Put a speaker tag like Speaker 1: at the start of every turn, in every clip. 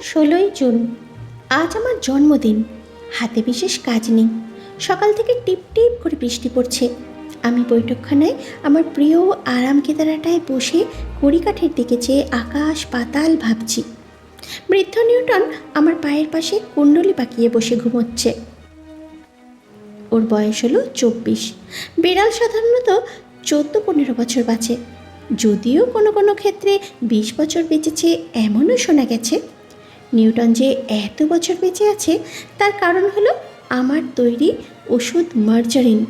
Speaker 1: 16ই June. আজ আমার জন্মদিন। হাতে বিশেষ কাজ নেই। সকাল থেকে টিপ টিপ করে বৃষ্টি পড়ছে। আমি বৈঠকখানায় আমার প্রিয় আরাম কেদারাটায় বসে কড়িকাঠের দিকে চেয়ে আকাশ পাতাল ভাবছি। বৃদ্ধ নিউটন আমার পায়ের পাশে কুণ্ডলি পাকিয়ে বসে ঘুমোচ্ছে। ওর বয়স হলো 24। বিড়াল সাধারণত 14-15 বছর বাঁচে, যদিও কোনো কোনো ক্ষেত্রে 20 বছর বেঁচেছে এমনও শোনা গেছে। নিউটন যে এত বছর বেঁচে আছে তার কারণ হলো আমার তৈরি ওষুধ মার্জারিন।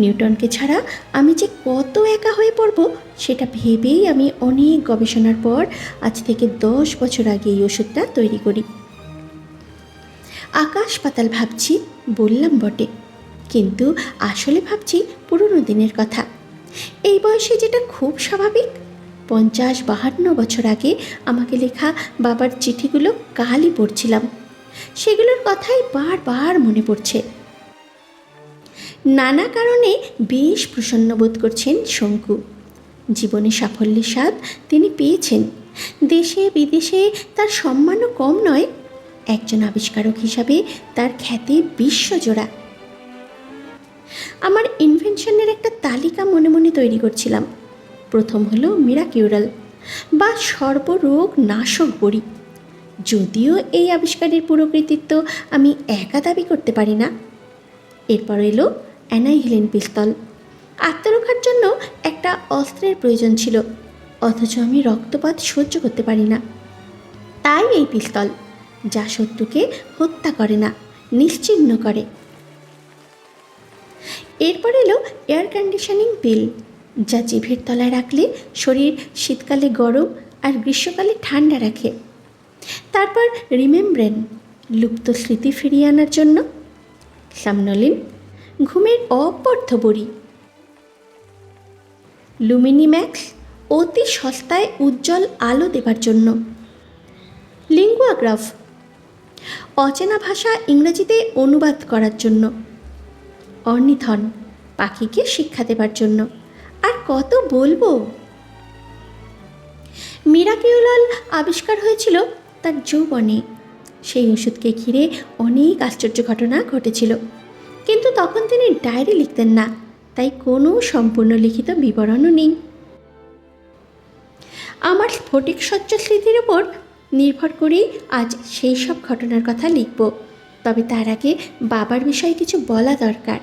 Speaker 1: নিউটনকে ছাড়া আমি যে কত একা হয়ে পড়ব সেটা ভেবেই আমি অনেক গবেষণার পর আজ থেকে 10 বছর আগে এই ওষুধটা তৈরি করি। আকাশ পাতাল ভাবছি বললাম বটে, কিন্তু আসলে ভাবছি পুরনো দিনের কথা। এই বয়সে যেটা খুব স্বাভাবিক। 50-52 বছর আগে আমাকে লেখা বাবার চিঠিগুলো কালই পড়ছিলাম। সেগুলোর কথাই বারবার মনে পড়ছে। নানা কারণে বেশ প্রসন্ন বোধ করছেন শঙ্কু। জীবনে সাফল্যের স্বাদ তিনি পেয়েছেন। দেশে বিদেশে তার সম্মানও কম নয়। একজন আবিষ্কারক হিসাবে তার খ্যাতি বিশ্বজোড়া। আমার ইনভেনশনের একটা তালিকা মনে মনে তৈরি করছিলাম। প্রথম হলো মিরাকিউরাল বা সর্বরোগ নাশক বড়ি। যদিও এই আবিষ্কারের পুরো কৃতিত্ব আমি একা দাবি করতে পারি না। এরপর এলো অ্যানাইহিলিন পিস্তল। আত্মরক্ষার জন্য একটা অস্ত্রের প্রয়োজন ছিল, অথচ আমি রক্তপাত সহ্য করতে পারি না। তাই এই পিস্তল, যা শত্রুকে হত্যা করে না, নিশ্চিহ্ন করে। এরপর এলো এয়ার কন্ডিশনিং পিল, যা জিভের তলায় রাখলে শরীর শীতকালে গরম আর গ্রীষ্মকালে ঠান্ডা রাখে। তারপর রিমেমব্রেন, লুপ্ত স্মৃতি ফিরিয়ে আনার জন্য। সামনোলিন, ঘুমের অপর্থ বড়ি। লুমিনিম্যাক্স, অতি সস্তায় উজ্জ্বল আলো দেবার জন্য। লিঙ্গুয়াগ্রাফ, অচেনা ভাষা ইংরেজিতে অনুবাদ করার জন্য। অর্নিথন, পাখিকে শিক্ষা দেবার জন্য। আর কত বলবো। মিরাকিউরাল আবিষ্কার হয়েছিল তার যৌবনে। সেই ওষুধকে ঘিরে অনেক আশ্চর্য ঘটনা ঘটেছিল, কিন্তু তখন তিনি ডায়েরি লিখতেন না, তাই কোনো সম্পূর্ণ লিখিত বিবরণও নেই। আমার স্ফটিক স্বচ্ছ স্মৃতির ওপর নির্ভর করেই আজ সেই সব ঘটনার কথা লিখব। তবে তার আগে বাবার বিষয়ে কিছু বলা দরকার।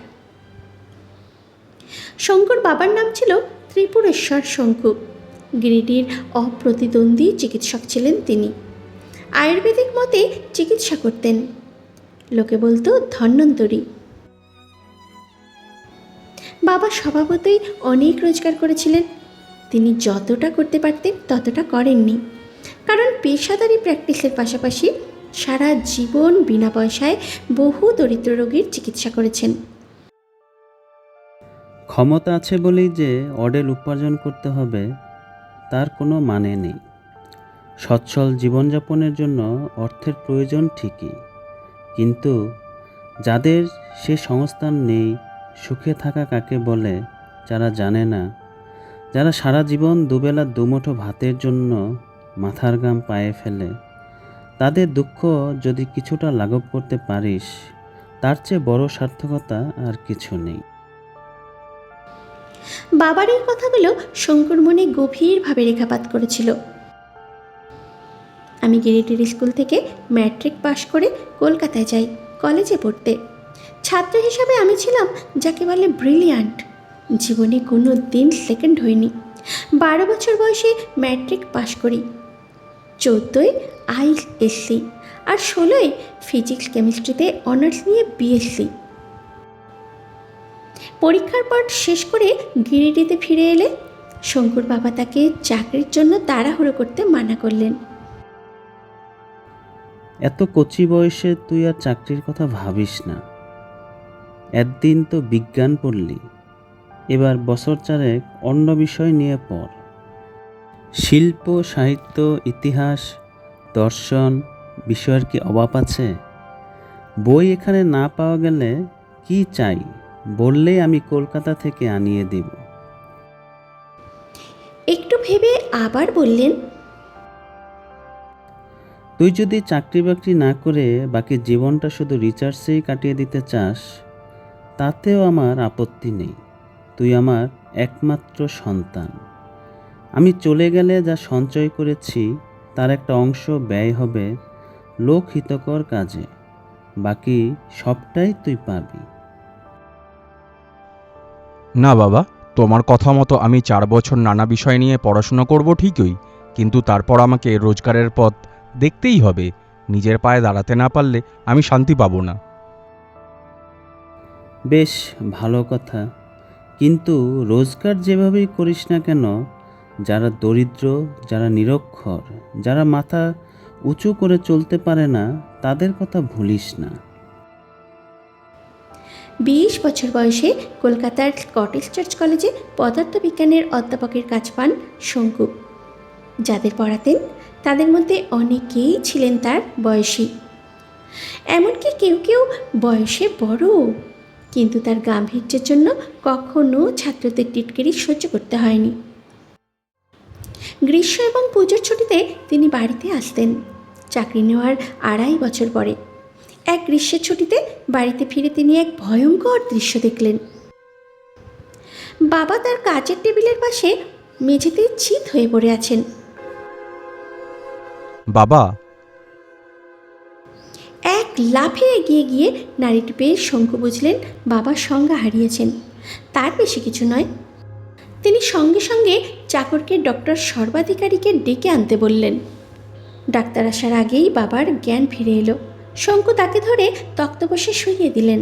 Speaker 1: শঙ্কুর বাবার নাম ছিল ত্রিপুরেশ্বর শঙ্কু। গিরিডির অপ্রতিদ্বন্দ্বী চিকিৎসক ছিলেন তিনি। আয়ুর্বেদিক মতে চিকিৎসা করতেন। লোকে বলতো ধন্বন্তরী। বাবা স্বভাবতই অনেক রোজগার করেছিলেন। তিনি যতটা করতে পারতেন ততটা করেননি, কারণ পেশাদারি প্র্যাকটিসের পাশাপাশি সারা জীবন বিনা পয়সায় বহু দরিদ্র রোগীর চিকিৎসা করেছেন।
Speaker 2: ক্ষমতা আছে বলেই যে অডেল উপার্জন করতে হবে তার কোনো মানে নেই। সচ্ছল জীবনযাপনের জন্য অর্থের প্রয়োজন ঠিকই, কিন্তু যাদের সে সংস্থান নেই, সুখে থাকা কাকে বলে যারা জানে না, যারা সারা জীবন দুবেলা দুমুঠো ভাতের জন্য মাথার ঘাম পায়ে ফেলে, তাদের দুঃখ যদি কিছুটা লাঘব করতে পারিস, তার চেয়ে বড় সার্থকতা আর কিছু নেই।
Speaker 1: বাবার এই কথাগুলো শঙ্কুর মনে গভীরভাবে রেখাপাত করেছিল। আমি গিরিডির স্কুল থেকে ম্যাট্রিক পাশ করে কলকাতায় যাই কলেজে পড়তে। ছাত্র হিসাবে আমি ছিলাম যাকে বলে ব্রিলিয়ান্ট। জীবনে কোনো দিন সেকেন্ড হয়নি। 12 বছর বয়সে ম্যাট্রিক পাশ করি। 14ই আইএসসি আর 16ই ফিজিক্স কেমিস্ট্রিতে অনার্স নিয়ে বিএসসি। পরীক্ষার পর শেষ করে গিরিডিতে ফিরে এলে শঙ্কুর বাবা তাকে চাকরির জন্য তাড়াহুড়ো করতে মানা করলেন।
Speaker 2: এত কচি বয়সে তুই আর চাকরির কথা ভাবিস না। একদিন তো বিজ্ঞান পড়লি, এবার বছর চারেক অন্য বিষয় নিয়ে পড়। শিল্প, সাহিত্য, ইতিহাস, দর্শন বিষয়ের কি অভাব আছে? বই এখানে না পাওয়া গেলে কি চাই বললেই আমি কলকাতা থেকে আনিয়ে দেব।
Speaker 1: একটু ভেবে আবার বললেন,
Speaker 2: তুই যদি চাকরি বাকরি না করে বাকি জীবনটা শুধু রিচার্জেই কাটিয়ে দিতে চাস, তাতেও আমার আপত্তি নেই। তুই আমার একমাত্র সন্তান। আমি চলে গেলে যা সঞ্চয় করেছি তার একটা অংশ ব্যয় হবে লোকহিতকর কাজে, বাকি সবটাই তুই পাবি।
Speaker 3: না বাবা, তোমার কথা মতো আমি 4 বছর নানা বিষয় নিয়ে পড়াশোনা করব ঠিকই, কিন্তু তারপর আমাকে রোজগারের পথ দেখতেই হবে। নিজের পায়ে দাঁড়াতে না পারলে আমি শান্তি পাবো না।
Speaker 2: বেশ ভালো কথা, কিন্তু রোজগার যেভাবেই করিস না কেন, যারা দরিদ্র, যারা নিরক্ষর, যারা মাথা উঁচু করে চলতে পারে না, তাদের কথা ভুলিস না।
Speaker 1: 20 বছর বয়সে কলকাতার স্কটিশ চার্চ কলেজে পদার্থবিজ্ঞানের অধ্যাপকের কাজ পান শঙ্কু। যাদের পড়াতেন তাদের মধ্যে অনেকেই ছিলেন তার বয়সী, এমনকি কেউ কেউ বয়সে বড়। কিন্তু তার গাম্ভীর্যের জন্য কখনো ছাত্রদের টিটকিরি সহ্য করতে হয়নি। গ্রীষ্ম এবং পুজোর ছুটিতে তিনি বাড়িতে আসতেন। চাকরি নেওয়ার 2.5 বছর পরে এক গ্রীষ্মের ছুটিতে বাড়িতে ফিরে তিনি এক ভয়ঙ্কর দৃশ্য দেখলেন। বাবা তার কাচের টেবিলের পাশে মেঝেতে চিত হয়ে পড়ে আছেন।
Speaker 3: বাবা!
Speaker 1: এক লাফে এগিয়ে গিয়ে নারীটি পেয়ে শঙ্কু বুঝলেন বাবা সংজ্ঞা হারিয়েছেন। তার বেশি কিছু নয়। তিনি সঙ্গে সঙ্গে চাকরকে ডক্টর সর্বাধিকারীকে ডেকে আনতে বললেন। ডাক্তার আসার আগেই বাবার জ্ঞান ফিরে এলো। শঙ্কু তাকে ধরে তক্তপোষে শুইয়ে দিলেন।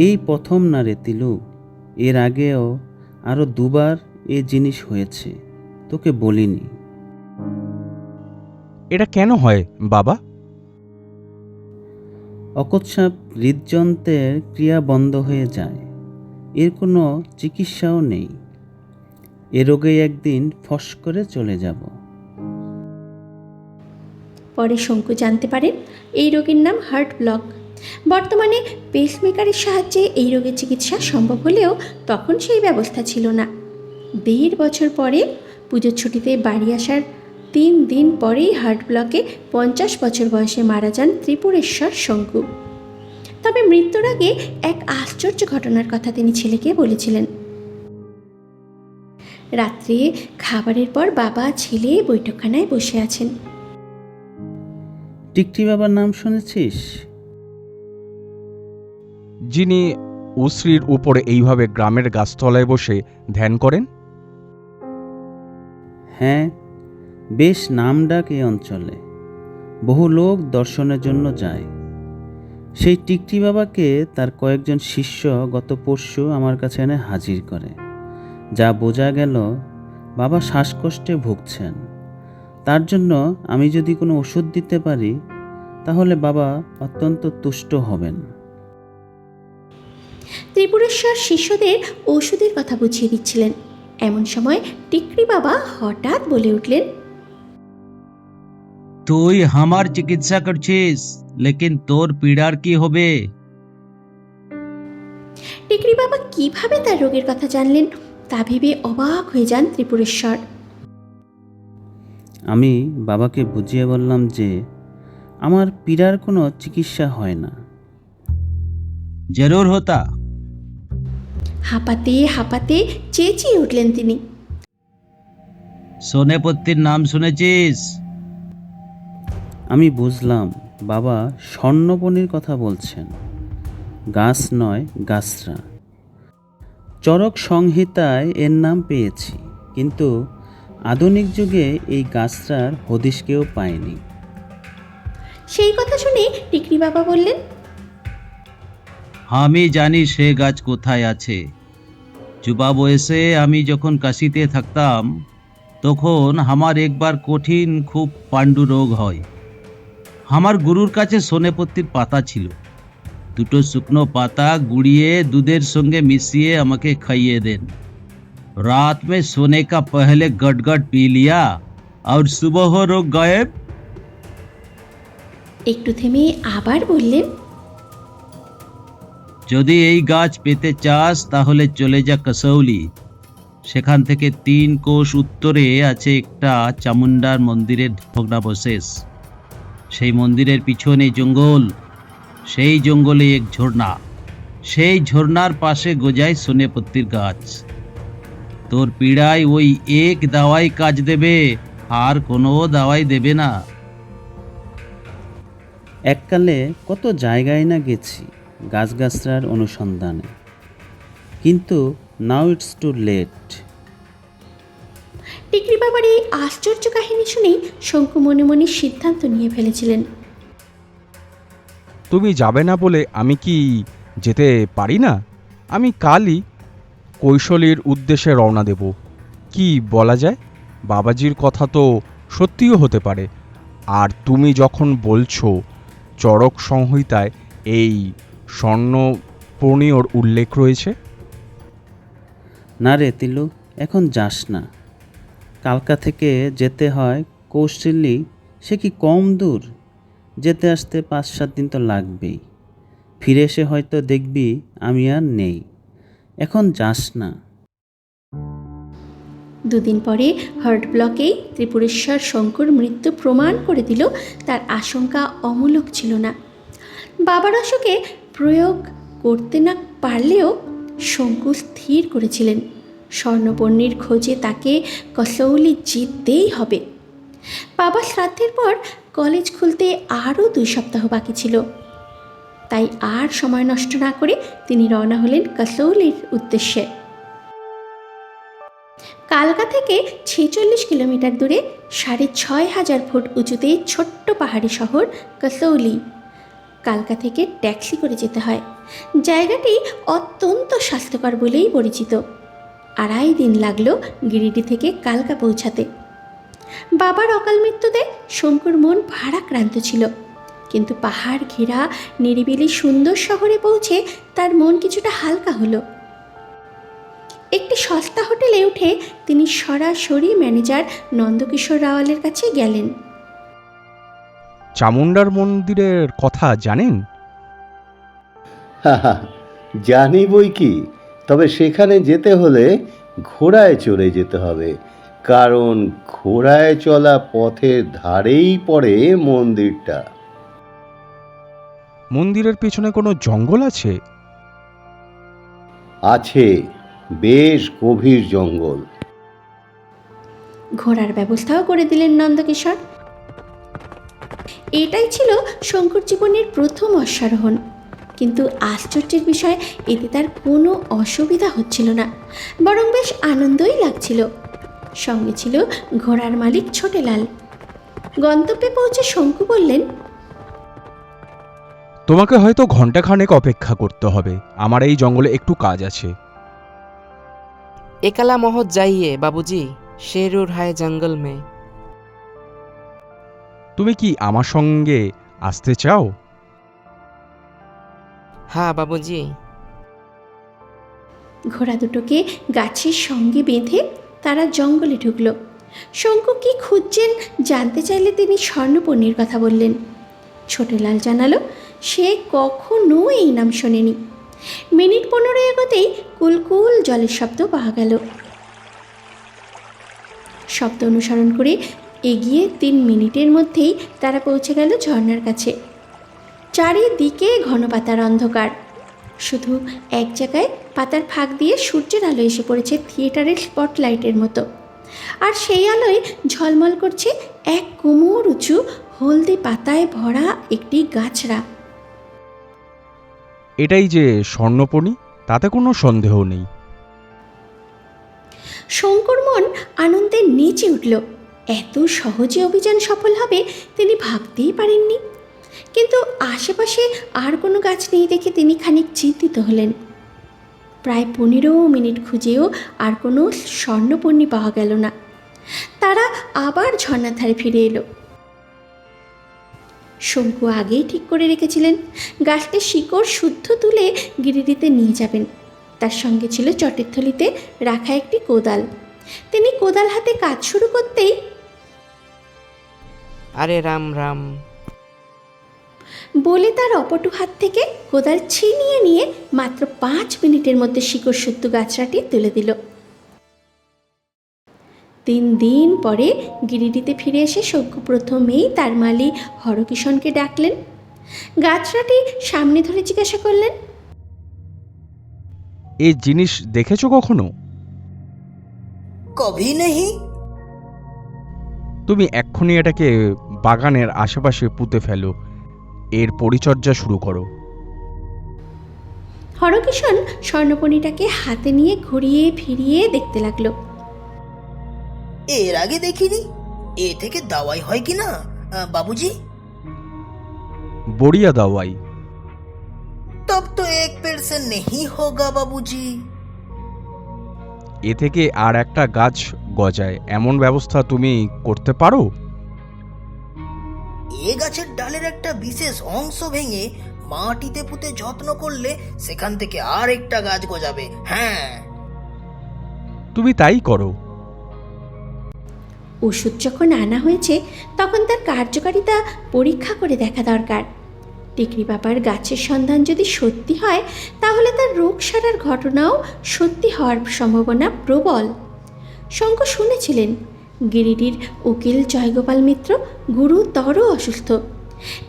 Speaker 2: এই প্রথম না রে তিলু, এর আগেও আরও 2বার এ জিনিস হয়েছে, তোকে বলিনি।
Speaker 3: এটা কেন হয় বাবা?
Speaker 2: অকস্মাৎ হৃদযন্ত্রের ক্রিয়া বন্ধ হয়ে যায়, এর কোনো চিকিৎসাও নেই। এ রোগে একদিন ফস করে চলে যাব।
Speaker 1: পরে শঙ্কু জানতে পারেন এই রোগের নাম হার্ট ব্লক। বর্তমানে পেসমেকারের সাহায্যে এই রোগের চিকিৎসা সম্ভব হলেও তখন সেই ব্যবস্থা ছিল না। 1.5 বছর পরে পুজোর ছুটিতে বাড়ি আসার 3 দিন পরেই হার্ট ব্লকে 50 বছর বয়সে মারা যান ত্রিপুরেশ্বর শঙ্কু। তবে মৃত্যুর আগে এক আশ্চর্য ঘটনার কথা তিনি ছেলেকে বলেছিলেন। রাত্রে খাবারের পর বাবা ছেলে বৈঠকখানায় বসে আছেন।
Speaker 2: টিকটি বাবার নাম শুনেছিস?
Speaker 3: যিনি উশ্রীর উপরে এইভাবে গ্রামের গাছতলায় বসে ধ্যান করেন?
Speaker 2: হ্যাঁ, বেশ নামডাক এই অঞ্চলে। বহু লোক দর্শনের জন্য যায়। সেই টিকটি বাবাকে তার কয়েকজন শিষ্য গত পরশু আমার কাছে এনে হাজির করে। যা বোঝা গেল, বাবা শ্বাসকষ্টে ভুগছেন। তার জন্য আমি যদি কোনো ওষুধ দিতে পারি তাহলে বাবা অত্যন্ত তুষ্ট হবেন।
Speaker 1: ত্রিপুরেশ্বর শিষ্যদের ওষুধের কথা বুঝিয়ে দিচ্ছিলেন। এমন সময় টিকরি বাবা হঠাৎ বলে উঠলেন,
Speaker 4: তুই আমার চিকিৎসা করছিস, লেকিন তোর পীড়ার কি হবে?
Speaker 1: টিকরি বাবা কিভাবে তার রোগের কথা জানলেন তা ভেবে অবাক হয়ে যান ত্রিপুরেশ্বর।
Speaker 2: আমি বাবাকে বুঝিয়ে বললাম যে আমার পীড়ার কোনো চিকিৎসা হয় না।
Speaker 4: জরুর হতা।
Speaker 1: হাঁপাতে হাঁপাতে চেঁচিয়ে উঠলেন তিনি,
Speaker 4: সোনেপত্তির নাম শুনেছিস?
Speaker 2: আমি বুঝলাম বাবা স্বর্ণপনির কথা বলছেন। গাছ নয়, গাছরা। চরক সংহিতায় এর নাম পেয়েছি, কিন্তু আধুনিক যুগে এই গাছরার হদিশ কেউ পায়নি।
Speaker 1: সেই কথা শুনে টিকরি বাবা বললেন,
Speaker 4: আমি জানি সে গাছ কোথায় আছে। যুবা বয়সে আমি যখন কাশিতে থাকতাম তখন আমার একবার কঠিন খুব পাণ্ডু রোগ হয়। আমার গুরুর কাছে সোনেপত্তির পাতা ছিল। 2 শুকনো পাতা গুড়িয়ে দুধের সঙ্গে মিশিয়ে আমাকে খাইয়ে দেন। रात में सोने का पहले गटगट पी लिया और सुबह हो रोग गायब।
Speaker 1: একটু থেমে আবার বললেন,
Speaker 4: যদি এই গাছ পেতে চাস তাহলে চলে যা কসৌলি। সেখান থেকে 3 কোষ উত্তরে আছে একটা চামুন্ডার মন্দিরের ভগ্নাবশেষ। সেই মন্দিরের পিছনে জঙ্গল, সেই জঙ্গলে এক ঝর্ণা, সেই ঝর্ণার পাশে গজায় সোনেপত্তির গাছ। তোর পীড়ায় ওই এক দাওয়াই কাজ দেবে, আর কোনো দাওয়াই দেবে না।
Speaker 2: এককালে কত জায়গায় না গেছি গাছগাছড়ার অনুসন্ধানে, কিন্তু নাও ইটস টু লেট।
Speaker 1: টিকরি বাবার এই আশ্চর্য কাহিনী শুনেই শঙ্কু মনে মনে সিদ্ধান্ত নিয়ে ফেলেছিলেন।
Speaker 3: তুমি যাবে না বলে আমি কি যেতে পারি না? আমি কালই কৈশলীর উদ্দেশ্যে রওনা দেব। কি বলা যায়, বাবাজির কথা তো সত্যিও হতে পারে। আর তুমি যখন বলছো চরক সংহিতায় এই স্বর্ণপর্ণীয়র উল্লেখ রয়েছে।
Speaker 2: না রে তিলু, এখন যাস না। কালকা থেকে যেতে হয় কৌশলী, সে কি কম দূর? যেতে আসতে 5-7 দিন তো লাগবেই। ফিরে এসে হয়তো দেখবি আমি আর নেই। এখন যাস না।
Speaker 1: 2 দিন পরে হার্ট ব্লকেই ত্রিপুরেশ্বর শঙ্কুর মৃত্যু প্রমাণ করে দিল তার আশঙ্কা অমূলক ছিল না। বাবার অসুখে প্রয়োগ করতে না পারলেও শঙ্কু স্থির করেছিলেন স্বর্ণপর্ণীর খোঁজে তাকে কসৌলি জিততেই হবে। বাবা শ্রাদ্ধের পর কলেজ খুলতে আরও 2 সপ্তাহ বাকি ছিল, তাই আর সময় নষ্ট না করে তিনি রওনা হলেন কসৌলির উদ্দেশ্যে। কালকা থেকে 46 কিলোমিটার দূরে 6500 ফুট উঁচুতে ছোট্ট পাহাড়ি শহর কসৌলি। কালকা থেকে ট্যাক্সি করে যেতে হয়। জায়গাটি অত্যন্ত স্বাস্থ্যকর বলেই পরিচিত। 2.5 দিন লাগলো গিরিডি থেকে কালকা পৌঁছাতে। বাবার অকাল মৃত্যুতে শঙ্কুর মন ভারাক্রান্ত ছিল, কিন্তু পাহাড় ঘেরা নিরিবিলি সুন্দর শহরে পৌঁছে তার মন কিছুটা হালকা হলো। একটি সস্তা হোটেলে উঠে তিনি সরাসরি ম্যানেজার নন্দকিশোর রাওয়ালের কাছে গেলেন।
Speaker 3: চামুন্ডার মন্দিরের কথা জানেন?
Speaker 5: জানি বই কি, তবে সেখানে যেতে হলে ঘোড়ায় চড়ে যেতে হবে, কারণ ঘোড়ায় চলা পথের ধারেই পড়ে মন্দিরটা।
Speaker 3: মন্দিরের পেছনে কোনো জঙ্গল আছে?
Speaker 5: আছে, বেশ গভীর জঙ্গল।
Speaker 1: ঘোড়ার ব্যবস্থাও করে দিলেন নন্দকিশোর। এটাই ছিল শঙ্কুর জীবনের প্রথম অশ্বারোহণ, কিন্তু আশ্চর্যের বিষয় এতে তার কোনো অসুবিধা হচ্ছিল না, বরং বেশ আনন্দই লাগছিল। সঙ্গে ছিল ঘোড়ার মালিক ছোটেলাল। গন্তব্যে পৌঁছে শঙ্কু বললেন,
Speaker 3: তোমাকে হয়তো ঘন্টাখানেক অপেক্ষা করতে হবে, আমার এই জঙ্গলে একটু কাজ আছে।
Speaker 6: एकला मोहत जाइए बाबूजी, शेरूर है जंगल में।
Speaker 3: তুমি কি আমার সঙ্গে আসতে চাও?
Speaker 6: हाँ बाबूजी।
Speaker 1: ঘোড়া দুটোকে গাছের সঙ্গে বেঁধে তারা জঙ্গলে ঢুকল। শঙ্কু কি খুঁজছেন জানতে চাইলে তিনি স্বর্ণপর্ণীর কথা বললেন। ছোটলাল জানালো সে কখনো এই নাম শোনেনি। মিনিট 15 এগোতেই কুলকুল জলের শব্দ পাওয়া গেল। শব্দ অনুসরণ করে এগিয়ে 3 মিনিটের মধ্যেই তারা পৌঁছে গেল ঝর্ণার কাছে। চারিদিকে ঘন পাতার অন্ধকার, শুধু এক জায়গায় পাতার ফাঁক দিয়ে সূর্যের আলো এসে পড়েছে থিয়েটারের স্পটলাইটের মতো, আর সেই আলোয় ঝলমল করছে এক কোমর উঁচু হলদে পাতায় ভরা একটি গাছড়া।
Speaker 3: এটাই যে স্বর্ণপর্ণী, তাতে কোনো সন্দেহ নেই।
Speaker 1: শঙ্কর মন আনন্দে নেচে উঠল। এত সহজে অভিযান সফল হবে তিনি ভাবতেই পারেননি। কিন্তু আশেপাশে আর কোনো গাছ নেই দেখে তিনি খানিক চিন্তিত হলেন। প্রায় 15 মিনিট খুঁজেও আর কোনো স্বর্ণপর্ণী পাওয়া গেল না। তারা আবার ঝর্ণার ধারে ফিরে এলো। শঙ্কু আগেই ঠিক করে রেখেছিলেন গাছটির শিকড় শুদ্ধ তুলে গিরিডিতে নিয়ে যাবেন। তার সঙ্গে ছিল চটের থলিতে রাখা একটি কোদাল। তিনি কোদাল হাতে কাজ শুরু করতেই
Speaker 6: अरे राम राम।
Speaker 1: বলে তার অপটু হাত থেকে কোদাল ছিনিয়ে নিয়ে মাত্র 5 মিনিটের মধ্যে শিকড় শুদ্ধ গাছড়াটি তুলে দিল। 3 দিন পরে গিরিডিতে ফিরে এসে শঙ্কু প্রথমেই তার মালি হরকিষণকে ডাকলেন। গাছরাটি সামনে ধরে জিজ্ঞাসা করলেন,
Speaker 3: এই জিনিস দেখেছো কখনো?
Speaker 7: कभी नहीं।
Speaker 3: তুমি এক্ষুনি এটাকে বাগানের আশেপাশে পুঁতে ফেলো, এর পরিচর্যা শুরু করো।
Speaker 1: হরকিষণ স্বর্ণপণিটাকে হাতে নিয়ে ঘুরিয়ে ফিরিয়ে দেখতে লাগলো।
Speaker 7: এর আগে দেখিনি, এ থেকে দাওয়াই হয় কি না बाबूजी?
Speaker 3: বড়িয়া দাওয়াই।
Speaker 7: तब तो एक पेड़ से नहीं होगा बाबूजी।
Speaker 3: এ থেকে আর একটা গাছ গজায় এমন ব্যবস্থা তুমি করতে পারো?
Speaker 7: এ গাছের ডালের একটা বিশেষ অংশ ভেঙে মাটিতে পুঁতে যত্ন করলে সেখান থেকে আর একটা গাছ গজাবে। হ্যাঁ,
Speaker 3: তুমি তাই করো।
Speaker 1: ওষুধ যখন আনা হয়েছে তখন তার কার্যকারিতা পরীক্ষা করে দেখা দরকার। টিকরি বাবার গাছের সন্ধান যদি সত্যি হয় তাহলে তার রোগ সারার ঘটনাও সত্যি হওয়ার সম্ভাবনা প্রবল। শঙ্কু শুনেছিলেন গিরিডির উকিল জয়গোপাল মিত্র গুরুতর অসুস্থ।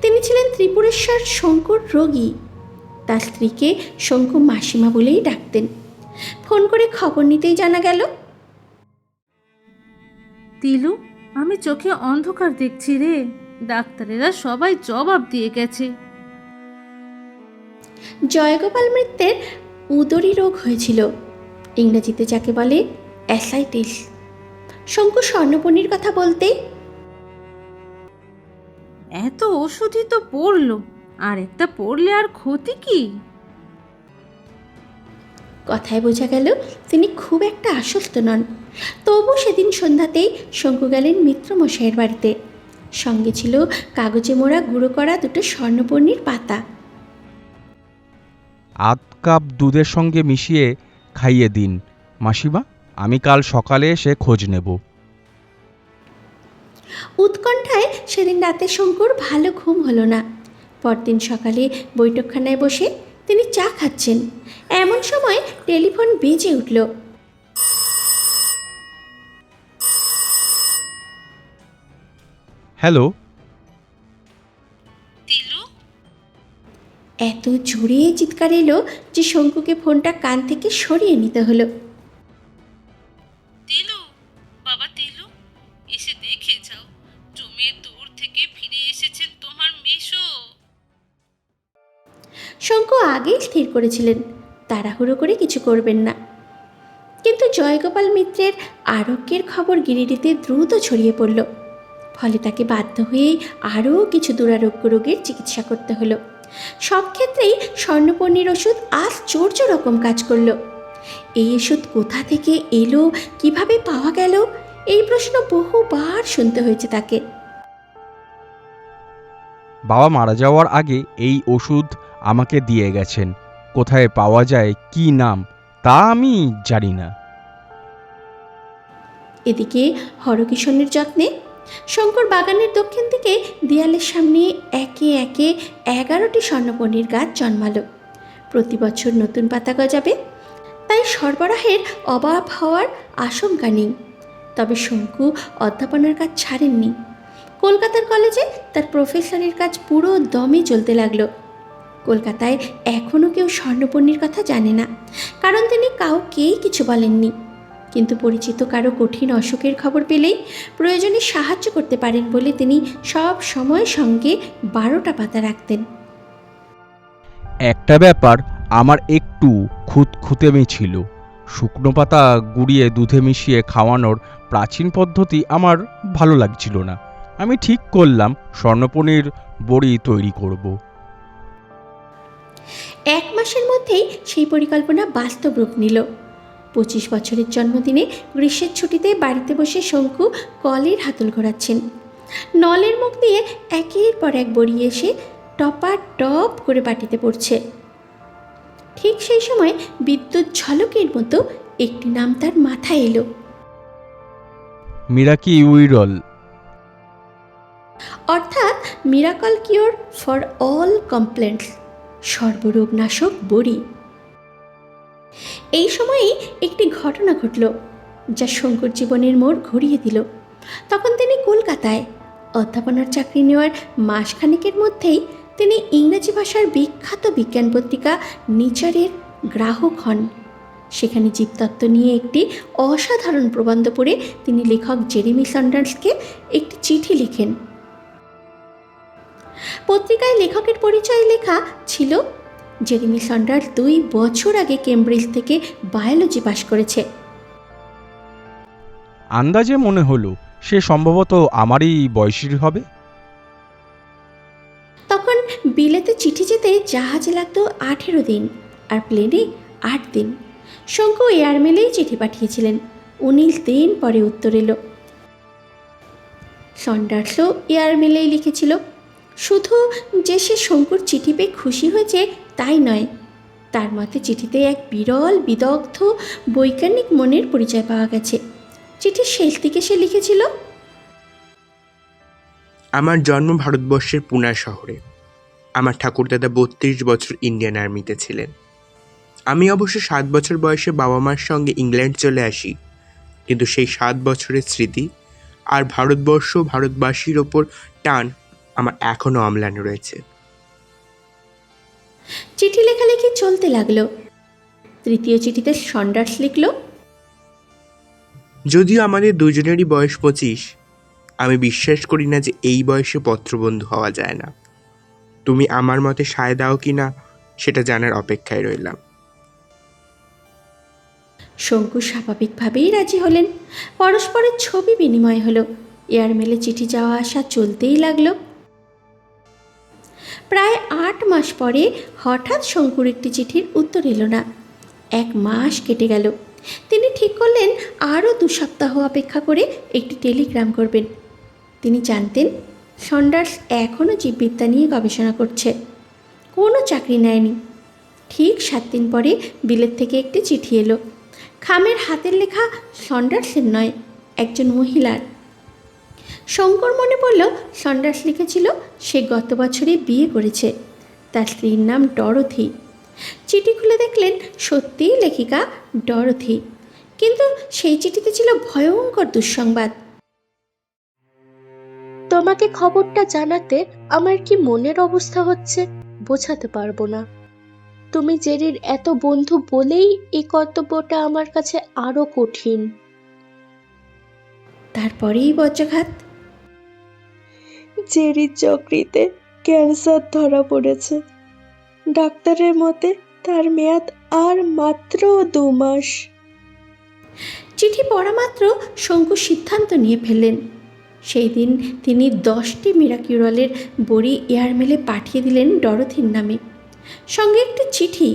Speaker 1: তিনি ছিলেন ত্রিপুরেশ্বর শঙ্কুর রোগী। তার স্ত্রীকে শঙ্কু মাসিমা বলেই ডাকতেন। ফোন করে খবর নিতেই জানা গেল,
Speaker 8: তিলু, আমি চোখে অন্ধকার দেখছি রে, ডাক্তারেরা সবাই জবাব দিয়ে গেছে।
Speaker 1: জয়গোপাল মিত্রের উদরী রোগ হয়েছিল, ইংরেজিতে যাকে বলে অ্যাসাইটিস। শঙ্কু স্বর্ণপণির কথা বলতেই,
Speaker 8: এত ওষুধই তো পড়লো, আর একটা পড়লে আর ক্ষতি কি?
Speaker 1: কথায় বোঝা গেল তিনি খুব একটা আশ্বস্ত নন। তবু সেদিন সন্ধ্যাতেই শঙ্কু গেলেন মিত্রমশাইয়ের বাড়িতে। সঙ্গে ছিল কাগজে মোড়া গুঁড়ো করা 2টো স্বর্ণপণির পাতা।
Speaker 3: আধ কাপ দুধের সঙ্গে মিশিয়ে খাইয়ে দিন মাসিমা, আমি কাল সকালে এসে খোঁজ নেব।
Speaker 1: উৎকণ্ঠায় সেদিন রাতে শঙ্কুর ভালো ঘুম হলো না। পরদিন সকালে বৈঠকখানায় বসে তিনি চা খাচ্ছেন, এমন সময় টেলিফোন বেজে উঠল।
Speaker 3: হ্যালো।
Speaker 8: তিলু,
Speaker 1: এত জোরে চিৎকার এলো যে শঙ্কুকে ফোনটা কান থেকে সরিয়ে নিতে হলো।
Speaker 8: তিলু, বাবা তিলু, এসে দেখে যাও, জমির দূর থেকে ফিরে এসেছেন তোমার মেশো।
Speaker 1: শঙ্কু আগেই স্থির করেছিলেন তাড়াহুড়ো করে কিছু করবেন না, কিন্তু জয়গোপাল মিত্রের আরোগ্যের খবর গিরিডিতে দ্রুত ছড়িয়ে পড়ল। ফলে তাকে বাধ্য হয়েই আরও কিছু দুরারোগ্য রোগের চিকিৎসা করতে হলো। সব ক্ষেত্রেই স্বর্ণপণির ওষুধ আশ্চর্য রকম কাজ করলো। এই ওষুধ কোথা থেকে এলো, কিভাবে পাওয়া গেল, এই প্রশ্ন বহুবার শুনতে হয়েছে তাকে।
Speaker 3: বাবা মারা যাওয়ার আগে এই ওষুধ আমাকে দিয়ে গেছেন, কোথায় পাওয়া যায়, কি নাম, তা আমি জানি না।
Speaker 1: এদিকে হরকিষণের যত্নে শঙ্কর বাগানের দক্ষিণ দিকে দেয়ালের সামনে একে একে 11টি স্বর্ণপণির গাছ জন্মালো। প্রতি বছর নতুন পাতা গজাবে, তাই সরবরাহের অভাব হওয়ার আশঙ্কা নেই। তবে শঙ্কু অধ্যাপনার কাজ ছাড়েননি। কলকাতার কলেজে তার প্রফেসরের কাজ পুরো দমে চলতে লাগলো। কলকাতায় এখনও কেউ স্বর্ণপণির কথা জানে না, কারণ তিনি কাউকেই কিছু বলেননি। কিন্তু পরিচিত কারো কঠিন অসুখের খবর পেলেই প্রয়োজনে সাহায্য করতে পারেন বলে তিনি সব সময় সঙ্গে 12টা পাতা রাখতেন।
Speaker 3: একটা ব্যাপার আমার একটু খুঁতখুঁতেমি ছিল, শুকনো পাতা গুঁড়িয়ে দুধে মিশিয়ে খাওয়ানোর প্রাচীন পদ্ধতি আমার ভালো লাগছিল না। আমি ঠিক করলাম স্বর্ণপণির বড়ি তৈরি করব।
Speaker 1: 1 মাসের মধ্যেই সেই পরিকল্পনা বাস্তব রূপ নিল। 25 বছরের জন্মদিনে গ্রীষ্মের ছুটিতে বাড়িতে বসে শঙ্কু কলের হাতল ঘোরাচ্ছেন। নলের মুখ দিয়ে একের পর এক বড়ি এসে টপা টপ করে বাটিতে পড়ছে। ঠিক সেই সময় বিদ্যুৎ ঝলকের মতো একটি নাম তার মাথায় এলো,
Speaker 3: মিরাকি উইরল,
Speaker 1: অর্থাৎ miracle cure for all complaints, সর্বরোগনাশক বড়ি। এই সময়েই একটি ঘটনা ঘটল। যা শঙ্কুর জীবনের মোড় ঘুরিয়ে দিল। তখন তিনি কলকাতায় অধ্যাপনার চাকরি নেওয়ার মাসখানেকের মধ্যেই তিনি ইংরেজি ভাষার বিখ্যাত বিজ্ঞান পত্রিকা নেচারের গ্রাহক হন। সেখানে জীবতত্ত্ব নিয়ে একটি অসাধারণ প্রবন্ধ পড়ে তিনি লেখক জেরেমি সন্ডার্সকে একটি চিঠি লিখেন। পত্রিকায় লেখকের পরিচয় লেখা ছিল, জেরেমি সন্ডার্স 2 বছর আগে কেমব্রিজ থেকে বায়োলজি পাশ করেছে।
Speaker 3: আন্দাজে মনে হলো সে সম্ভবত আমারই বয়সীর হবে।
Speaker 1: তখন বিলেতে চিঠি যেতে জাহাজে লাগতো 18 দিন আর প্লেনে 8 দিন। শঙ্কু এয়ারমেলেই চিঠি পাঠিয়েছিলেন। 19 দিন পরে উত্তর এলো। সন্ডার্সও এয়ারমেলেই লিখেছিল। শুধু যে সে শঙ্কুর চিঠি পেয়ে খুশি হয়েছে তাই নয়, তার মতে চিঠিতে এক বিরল বিদগ্ধ বৈজ্ঞানিক মনের পরিচয় পাওয়া গেছে। চিঠির শেষ দিকে সে লিখেছিল,
Speaker 9: আমার জন্ম ভারতবর্ষের পুনা শহরে। আমার ঠাকুরদাদা 32 বছর ইন্ডিয়ান আর্মিতে ছিলেন। আমি অবশ্য 7 বছর বয়সে বাবা মার সঙ্গে ইংল্যান্ড চলে আসি, কিন্তু সেই 7 বছরের স্মৃতি আর ভারতবর্ষ ভারতবাসীর ওপর টান আমার এখনও অম্লান রয়েছে।
Speaker 1: চিঠি লেখালেখি চলতে লাগলো। তৃতীয় চিঠিতে সন্ডার্স লিখল,
Speaker 9: যদিও আমাদের দুজনেরই বয়স 25, আমি বিশ্বাস করি না যে এই বয়সে পত্রবন্ধু হওয়া যায় না। তুমি আমার মতে সায় দাও কি না সেটা জানার অপেক্ষায় রইলাম।
Speaker 1: শঙ্কু স্বাভাবিকভাবেই রাজি হলেন। পরস্পরের ছবি বিনিময় হলো। এয়ারমেলে চিঠি যাওয়া আসা চলতেই লাগলো। প্রায় 8 মাস পরে হঠাৎ শঙ্কুর একটি চিঠির উত্তর এলো না। 1 মাস কেটে গেল। তিনি ঠিক করলেন আরও 2 সপ্তাহ অপেক্ষা করে একটি টেলিগ্রাম করবেন। তিনি জানতেন সন্ডার্স এখনও জীববিদ্যা নিয়ে গবেষণা করছে, কোনো চাকরি নেয়নি। ঠিক 7 দিন পরে বিলেত থেকে একটি চিঠি এলো। খামের হাতের লেখা, সন্ডার্সের নয়, একজন মহিলার। শঙ্কর মনে পড়ল সন্ডার্স লিখেছিল সে গত বছরে বিয়ে করেছে। তার স্ত্রীর নাম ডরোথি। চিঠি খুলে দেখলেন সত্যিই লেখিকা ডরোথি, কিন্তু সেই চিঠিতে ছিল ভয়ঙ্কর দুঃসংবাদ।
Speaker 10: তোমাকে খবরটা জানাতে আমার কি মনের অবস্থা হচ্ছে বোঝাতে পারবো না। তুমি জেরির এত বন্ধু বলেই এই কর্তব্যটা আমার কাছে আরো কঠিন।
Speaker 1: তারপরেই বজ্রাঘাত।
Speaker 10: জেরির যকৃতে ক্যান্সার ধরা পড়েছে। ডাক্তারের মতে তার মেয়াদ আর মাত্র 2 মাস।
Speaker 1: চিঠি পড়া মাত্র শঙ্কু সিদ্ধান্ত নিয়ে ফেললেন। সেই দিন তিনি 10টি মিরাকিউরলের বড়ি এয়ারমেলে পাঠিয়ে দিলেন ডরোথির নামে, সঙ্গে একটি চিঠি।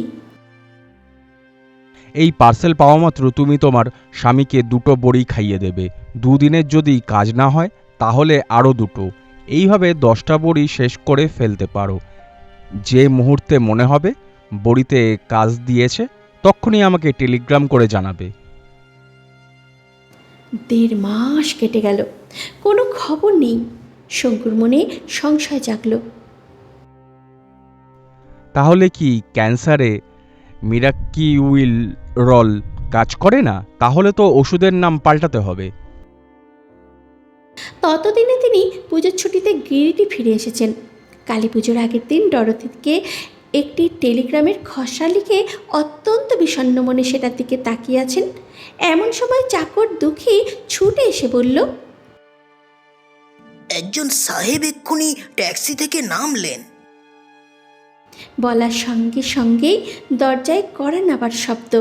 Speaker 3: এই পার্সেল পাওয়া মাত্র তুমি তোমার স্বামীকে 2টো বড়ি খাইয়ে দেবে। 2 দিনের যদি কাজ না হয় তাহলে আরও 2টো। এইভাবে 10টা বড়ি শেষ করে ফেলতে পারো। যে মুহূর্তে মনে হবে বড়িতে কাজ দিয়েছে তখনই আমাকে টেলিগ্রাম করে জানাবে।
Speaker 1: 1.5 মাস কেটে গেল, কোনো খবর নেই। শঙ্কুর মনে সংশয় জাগল।
Speaker 3: তাহলে কি ক্যান্সারে মিরাকিউরল কাজ করে না? তাহলে তো ওষুধের নাম পাল্টাতে হবে।
Speaker 1: ততদিনে তিনি পুজোর ছুটিতে গিরিটি ফিরে এসেছেন। কালী পুজোর আগের দিন ডরোথিকে একটি টেলিগ্রামের খসড়া লিখে অত্যন্ত বিষণ্ণ মনে সেটার দিকে তাকিয়ে আছেন। এমন সময় চাকর দুঃখী ছুটে এসে বলল,
Speaker 7: একজন সাহেব এক্ষুনি ট্যাক্সি থেকে নামলেন।
Speaker 1: বলার সঙ্গে সঙ্গেই দরজায় কড়া নাবার শব্দ।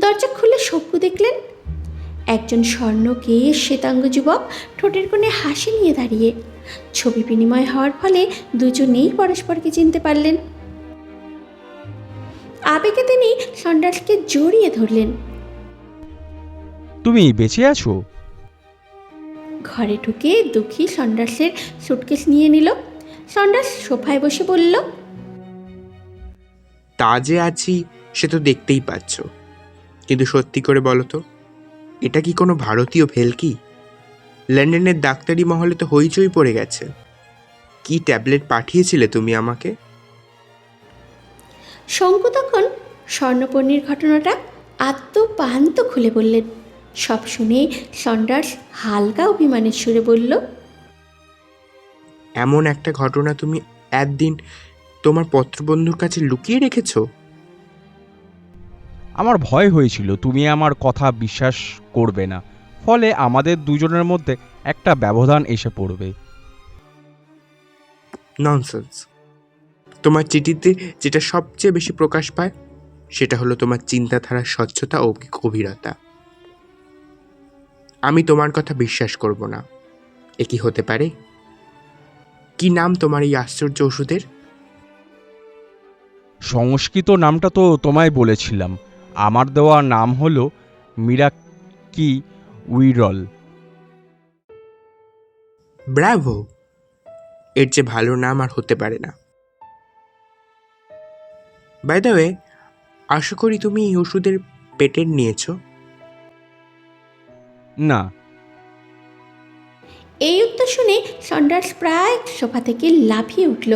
Speaker 1: দরজা খুলে শঙ্কু দেখলেন একজন স্বর্ণকেশ শ্বেতাঙ্গ যুবক ঠোঁটের কোণে হাসি নিয়ে দাঁড়িয়ে। ছবি বিনিময় হওয়ার ফলে দুজনেই পরস্পরকে চিনতে পারলেন। আবেগে তিনি সন্ডার্সকে জড়িয়ে ধরলেন।
Speaker 3: তুমি বেঁচে আছো?
Speaker 1: ঘরে ঢুকে দুঃখী সন্ডার্সের সুটকেস নিয়ে নিল। সন্ডার্স সোফায় বসে বলল,
Speaker 9: তা যে আছি সে তো দেখতেই পাচ্ছ, কিন্তু সত্যি করে বলো তো, এটা কি কোনো ভারতীয় ভেলকি? লন্ডনের ডাক্তারি মহলে তো হইচই পড়ে গেছে। কি ট্যাবলেট পাঠিয়েছিলে তুমি আমাকে?
Speaker 1: শঙ্কু তখন স্বর্ণপর্ণির ঘটনাটা আত্মপান্ত খুলে বললেন। সব শুনে সন্ডার্স হালকা অভিমানের সুরে বলল,
Speaker 9: এমন একটা ঘটনা তুমি একদিন তোমার পত্রবন্ধুর কাছে লুকিয়ে রেখেছো?
Speaker 3: আমার ভয় হয়েছিল তুমি আমার কথা বিশ্বাস করবে না, ফলে আমাদের দুজনের মধ্যে একটা ব্যবধান এসে পড়বে।
Speaker 9: ননসেন্স। তোমার চিঠিতে যেটা সবচেয়ে বেশি প্রকাশ পায় সেটা হলো তোমার চিন্তাধারার স্বচ্ছতা ও গভীরতা। আমি তোমার কথা বিশ্বাস করব না। এ কি হতে পারে? কি নাম তোমার এই আশ্চর্য ওষুধের?
Speaker 3: সংস্কৃত নামটা তো তোমায় বলেছিলাম। আমার দেওয়া নাম হলো মিরাকি উইরল।
Speaker 9: ব্রাভো! এর যে ভালো নাম আর হতে পারে না। বাই দ্য ওয়ে, আশা করি তুমি এই ওষুধের পেটেন্ট নিয়েছো?
Speaker 3: না।
Speaker 1: এই উত্তর শুনে সন্ডার্স প্রায় সোফা থেকে লাফিয়ে উঠল।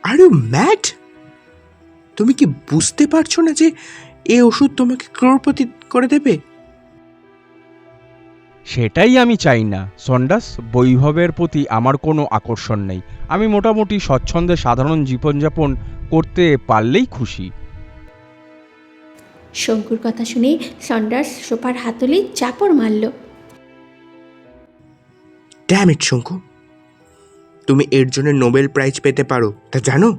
Speaker 9: Are you mad? তুমি কি বুঝতে পারছো না যে এই ওষুধ তোমাকে ক্রোড়পতি করে দেবে?
Speaker 3: সেটাই আমি চাই না সন্ডাস। বৈভবের প্রতি আমার কোনো আকর্ষণ নেই। আমি মোটামুটি স্বচ্ছন্দে সাধারণ জীবনযাপন করতে পারলেই খুশি।
Speaker 1: শঙ্কুর কথা শুনে সন্ডার্স সোফার হাতলে চাপড় মারল।
Speaker 9: ড্যাম ইট শঙ্কু, তুমি এর জন্য নোবেল প্রাইজ পেতে পারো, তা জানো?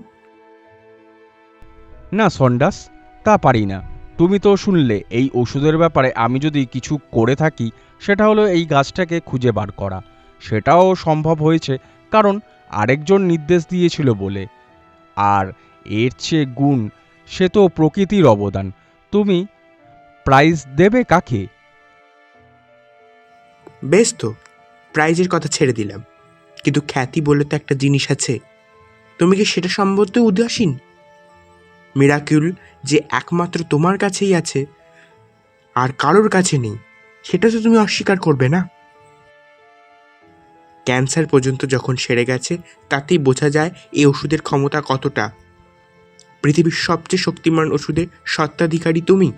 Speaker 3: না সন্ডাস, তা পারি না। তুমি তো শুনলে এই ওষুধের ব্যাপারে আমি যদি কিছু করে থাকি সেটা হলো এই গাছটাকে খুঁজে বার করা। সেটাও সম্ভব হয়েছে কারণ আরেকজন নির্দেশ দিয়েছিল বলে। আর এর চেয়ে গুণ, সে তো প্রকৃতির অবদান। তুমি প্রাইজ দেবে কাকে?
Speaker 9: বেশ তো, প্রাইজের কথা ছেড়ে দিলাম, কিন্তু খ্যাতি বলে তো একটা জিনিস আছে। তুমি কি সেটা সম্বন্ধে উদাসীন? মিরাকিউল যে একমাত্র তোমার কাছেই আছে, আর কারোর কাছে নেই, সেটা তো তুমি অস্বীকার করবে না। ক্যান্সার পর্যন্ত যখন সেরে গেছে তাতেই বোঝা যায় এই ওষুধের ক্ষমতা কতটা। পৃথিবীর সবচেয়ে শক্তিমান ওষুধের স্বত্বাধিকারী তুমি।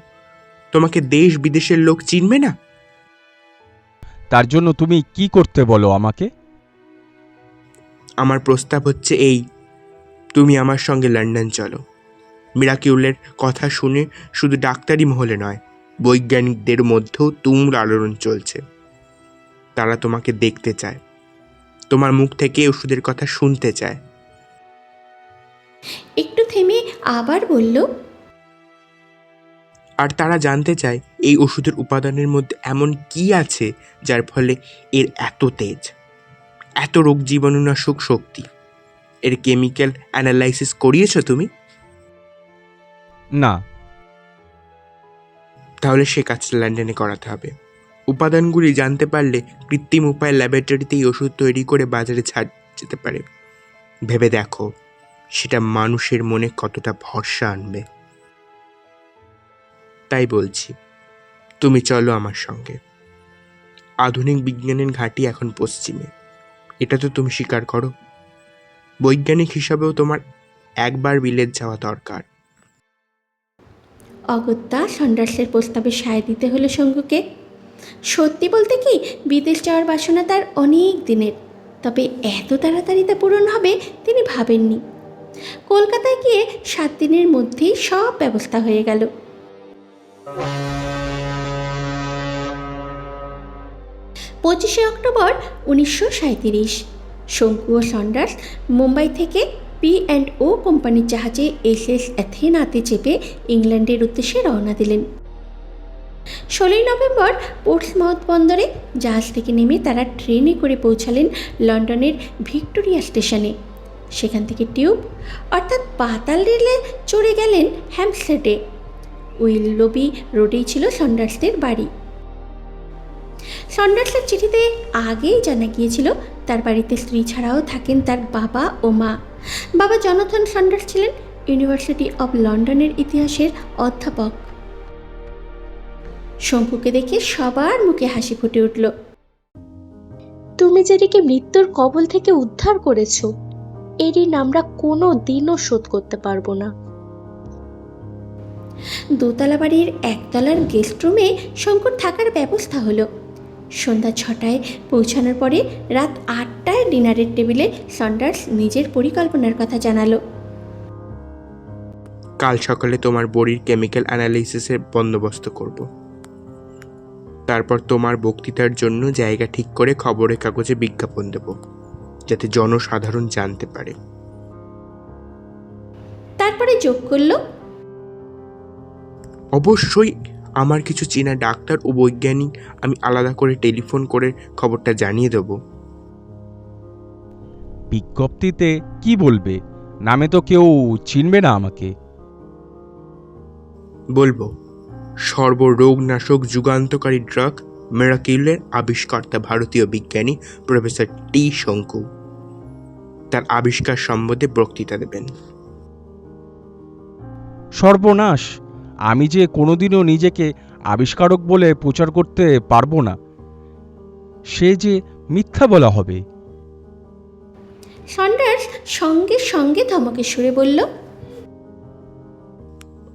Speaker 9: তোমাকে দেশ বিদেশের লোক চিনবে না?
Speaker 3: তার জন্য তুমি কি করতে বলো আমাকে?
Speaker 9: আমার প্রস্তাব হচ্ছে এই, তুমি আমার সঙ্গে লন্ডন চলো। মিরাকিউলের কথা শুনে শুধু ডাক্তারি মহলে নয়, বৈজ্ঞানিকদের মধ্যেও তুমুল আলোড়ন চলছে। তারা তোমাকে দেখতে চায়, তোমার মুখ থেকে ওষুধের কথা শুনতে চায়।
Speaker 1: একটু থেমে আবার বলল,
Speaker 9: আর তারা জানতে চায় এই ওষুধের উপাদানের মধ্যে এমন কি আছে যার ফলে এর এত তেজ, এত রোগ জীবাণুনাশক শক্তি। এর কেমিক্যাল অ্যানালাইসিস করিয়েছো তুমি?
Speaker 3: না।
Speaker 9: তাহলে সে কাজটা লন্ডনে করাতে হবে। উপাদানগুলি জানতে পারলে কৃত্রিম উপায়ে ল্যাবরেটরিতেই ওষুধ তৈরি করে বাজারে ছাড় যেতে পারে। ভেবে দেখো সেটা মানুষের মনে কতটা ভরসা আনবে। তাই বলছি, তুমি চলো আমার সঙ্গে। আধুনিক বিজ্ঞানের ঘাঁটি এখন পশ্চিমে, এটা তো তুমি স্বীকার করো। বৈজ্ঞানিক হিসাবেও তোমার একবার বিলেত যাওয়া দরকার।
Speaker 1: অগত্যা সন্ডার্সের প্রস্তাবে সায় দিতে হলো শঙ্কুকে। সত্যি বলতে কি, বিদেশ যাওয়ার বাসনা তার অনেক দিনের, তবে এত তাড়াতাড়ি তা পূরণ হবে তিনি ভাবেননি। কলকাতায় গিয়ে 7 দিনের মধ্যেই সব ব্যবস্থা হয়ে গেল। 25শে অক্টোবর 1937 শঙ্কু ও সন্ডার্স মুম্বাই থেকে P&O কোম্পানির জাহাজে SS অ্যাথেনাতে চেপে ইংল্যান্ডের উদ্দেশ্যে রওনা দিলেন। 16ই নভেম্বর পোর্টসমাউথ বন্দরে জাহাজ থেকে নেমে তারা ট্রেনে করে পৌঁছালেন লন্ডনের ভিক্টোরিয়া স্টেশনে। সেখান থেকে টিউব অর্থাৎ পাতাল রেলে চড়ে গেলেন হ্যামস্টেডে। উইললোবি রোডেই ছিল সন্ডার্সদের বাড়ি। সন্ডার্সের চিঠিতে আগেই জানা গিয়েছিল তার বাড়িতে স্ত্রী ছাড়াও থাকেন তার বাবা ও মা। বাবা জনাথন সন্ডার্স ছিলেন ইউনিভার্সিটি অব লন্ডনের ইতিহাসের অধ্যাপক। শঙ্কুকে দেখে সবার মুখে হাসি ফুটে উঠল।
Speaker 10: তুমি জেরিকে মৃত্যুর কবল থেকে উদ্ধার করেছো, এর ঋণ আমরা কোনো দিনও শোধ করতে পারবো না।
Speaker 1: দোতলা বাড়ির একতলার গেস্ট রুমে শঙ্কর থাকার ব্যবস্থা হলো। সন্ধ্যা 6টায় পৌঁছানোর পরে রাত 8টায় ডিনারের টেবিলে সন্ডার্স নিজের পরিকল্পনার কথা জানালো।
Speaker 9: কাল সকালে তোমার বডির কেমিক্যাল অ্যানালিসিসের বন্দোবস্ত করব। তারপর তোমার বক্তৃতার জন্য জায়গা ঠিক করে খবরের কাগজে বিজ্ঞাপন দেব, যাতে জনসাধারণ জানতে পারে।
Speaker 1: তারপরে যোগ করলো,
Speaker 9: অবশ্যই আমার কিছু চেনা ডাক্তার ও বৈজ্ঞানিক আমি আলাদা করে টেলিফোন করে খবরটা জানিয়ে দেব।
Speaker 3: বিজ্ঞপ্তিতে কি বলবে? নামে তো কেউ চিনবে না আমাকে।
Speaker 9: বলবো, সর্বরোগনাশক যুগান্তকারী ড্রাগ মেরাকিউলের আবিষ্কর্তা ভারতীয় বিজ্ঞানী প্রফেসর টি শঙ্কু। তার আবিষ্কার সম্বন্ধে বক্তৃতা দেবেন।
Speaker 3: সর্বনাশ! আমি যে কোনোদিনও নিজেকে আবিষ্কারক বলে প্রচার করতে পারবো না, সে যে মিথ্যা বলা হবে।
Speaker 1: সন্ডার্স সঙ্গে সঙ্গে ধমকে সুরে বলল,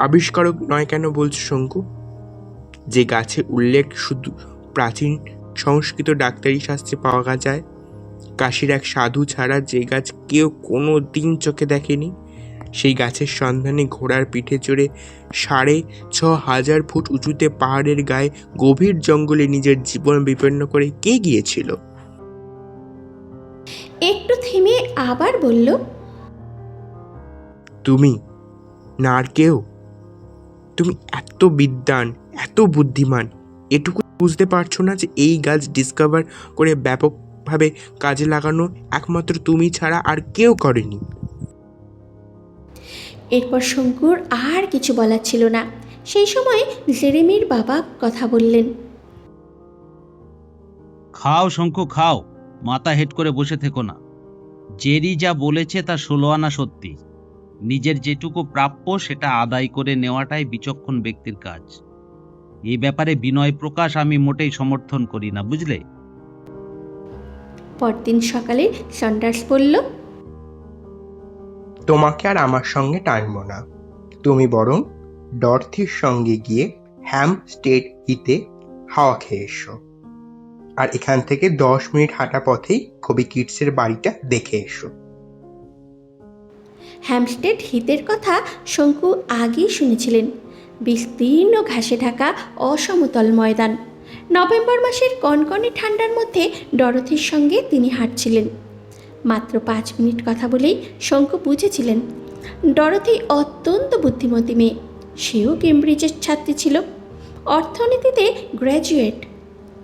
Speaker 9: আবিষ্কারক নয় কেন বলছো শঙ্কু? যে গাছের উল্লেখ শুধু প্রাচীন সংস্কৃত ডাক্তারি শাস্ত্রে পাওয়া যায়, কাশীর এক সাধু ছাড়া যে গাছ কেউ কোনো দিন চোখে দেখেনি, সেই গাছের সন্ধানে ঘোড়ার পিঠে চড়ে 6,500 ফুট উঁচুতে পাহাড়ের গায়ে গভীর জঙ্গলে নিজের জীবন বিপন্ন করে কে গিয়েছিল?
Speaker 1: একটু থেমে আবার বলল,
Speaker 9: তুমি, না আর কেউ। তুমি এত বিদ্বান, এত বুদ্ধিমান, এটুকু বুঝতে পারছো না যে এই গাছ ডিসকভার করে ব্যাপকভাবে কাজে লাগানো একমাত্র তুমি ছাড়া আর কেউ করেনি।
Speaker 1: এরপর শঙ্কুর আর কিছু বলার ছিল না। সেই সময় জেরেমির বাবা কথা বললেন,
Speaker 4: খাও শঙ্কু খাও, মাথা হেট করে বসে থেকো না। জেরি যা বলেছে তা 16 আনা সত্যি। নিজের যেটুকু প্রাপ্য সেটা আদায় করে নেওয়াটাই বিচক্ষণ ব্যক্তির কাজ। এই ব্যাপারে বিনয় প্রকাশ আমি মোটেই সমর্থন করি না, বুঝলে?
Speaker 1: পরদিন সকালে সন্ডার্স বলল,
Speaker 9: তোমাকে আর আমার সঙ্গে টানবো না। তুমি বরং ডরথির সঙ্গে গিয়ে হ্যামস্টেড হিতে হাওয়া খেয়ে এসো, আর এখান থেকে 10 মিনিট হাঁটা পথেই কবি কিটসের বাড়িটা দেখে এসো।
Speaker 1: হ্যামস্টেড হিতের কথা শঙ্কু আগেই শুনেছিলেন। বিস্তীর্ণ ঘাসে ঢাকা অসমতল ময়দান। নভেম্বর মাসের কনকনে ঠান্ডার মধ্যে ডরথির সঙ্গে তিনি হাঁটছিলেন। মাত্র 5 মিনিট কথা বলেই শঙ্কু বুঝেছিলেন ডরথি অত্যন্ত বুদ্ধিমতী মেয়ে। সেও কেমব্রিজের ছাত্রী ছিল, অর্থনীতিতে গ্র্যাজুয়েট।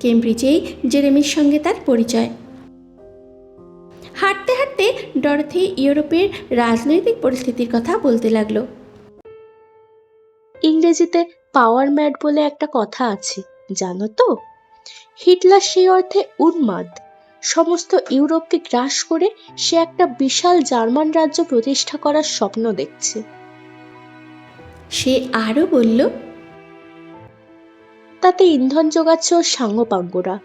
Speaker 1: কেমব্রিজেই জেরেমির সঙ্গে তার পরিচয়। হাঁটতে হাঁটতে ডরথি ইউরোপের রাজনৈতিক পরিস্থিতির কথা বলতে লাগলো।
Speaker 10: ইংরেজিতে পাওয়ার ম্যাড বলে একটা কথা আছে, জানো তো? হিটলার সেই অর্থে উন্মাদ। সমস্ত ইউরোপকে গ্রাস করে সে একটা বিশাল জার্মান রাজ্য প্রতিষ্ঠা করার স্বপ্ন দেখছে।
Speaker 1: সে আরও বলল,
Speaker 10: তাতে ইন্ধন যোগাচ্ছে ওর সাঙ্গপাঙ্গরা,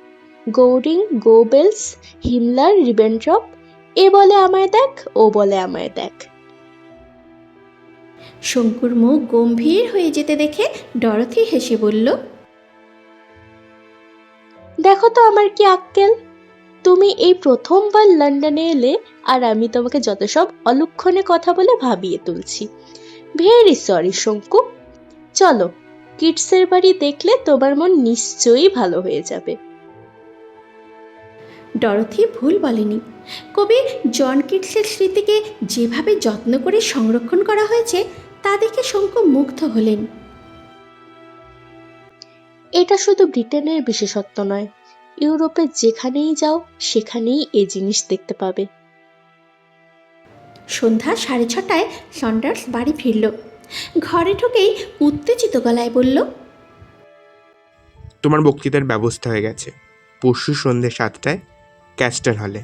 Speaker 10: গৌরিং, গোবেলস, হিমলার, রিবেন্ট্রপ। এ বলে আমায় দেখ, ও বলে আমায় দেখ।
Speaker 1: শঙ্কুর মুখ গম্ভীর হয়ে যেতে দেখে ডরথি হেসে বলল,
Speaker 10: দেখো তো আমার কি আক্কেল! তুমি এই প্রথমবার লন্ডনে এলে, আর আমি তোমাকে যত সব অলক্ষণে কথা বলে ভাবিয়ে তুলছি। ভেরি সরি শঙ্কু। চলো, কিটসের বাড়ি দেখলে তোমার মন নিশ্চয়ই ভালো হয়ে যাবে।
Speaker 1: ডরথি ভুল বলেনি। কবি জন কিটসের স্মৃতিকে যেভাবে যত্ন করে সংরক্ষণ করা হয়েছে তা দেখে শঙ্কু মুগ্ধ হলেন।
Speaker 10: এটা শুধু ব্রিটেনের বিশেষত্ব নয়, ইউরোপে যেখানেই যাও সেখানেই এই জিনিস দেখতে পাবে।
Speaker 1: সন্ধ্যা 6:30টায় সন্ডার্স বাড়ি ফিরল। ঘরে ঢুকেই উত্তেজিত গলায় বলল,
Speaker 9: তোমার বক্তৃতার ব্যবস্থা হয়ে গেছে। পরশু সন্ধ্যে 7টায় ক্যাস্টন হলে।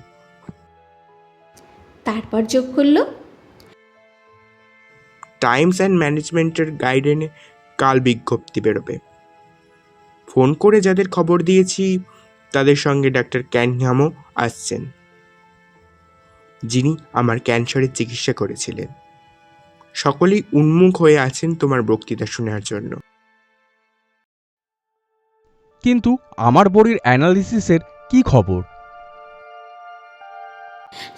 Speaker 1: তারপর যোগ করল,
Speaker 9: টাইমস অ্যান্ড ম্যানেজমেন্টের গাইডলাইনে কাল বিজ্ঞপ্তি বেরোবে। ফোন করে যাদের খবর দিয়েছি তাদের সঙ্গে ডাক্তার ক্যানহামও আসছেন, যিনি আমার ক্যান্সারের চিকিৎসা করেছিলেন। সকলেই উন্মুখ হয়ে আছেন তোমার বক্তৃতা শোনার জন্য।
Speaker 3: কিন্তু আমার বড়ির অ্যানালিসিসের কি খবর?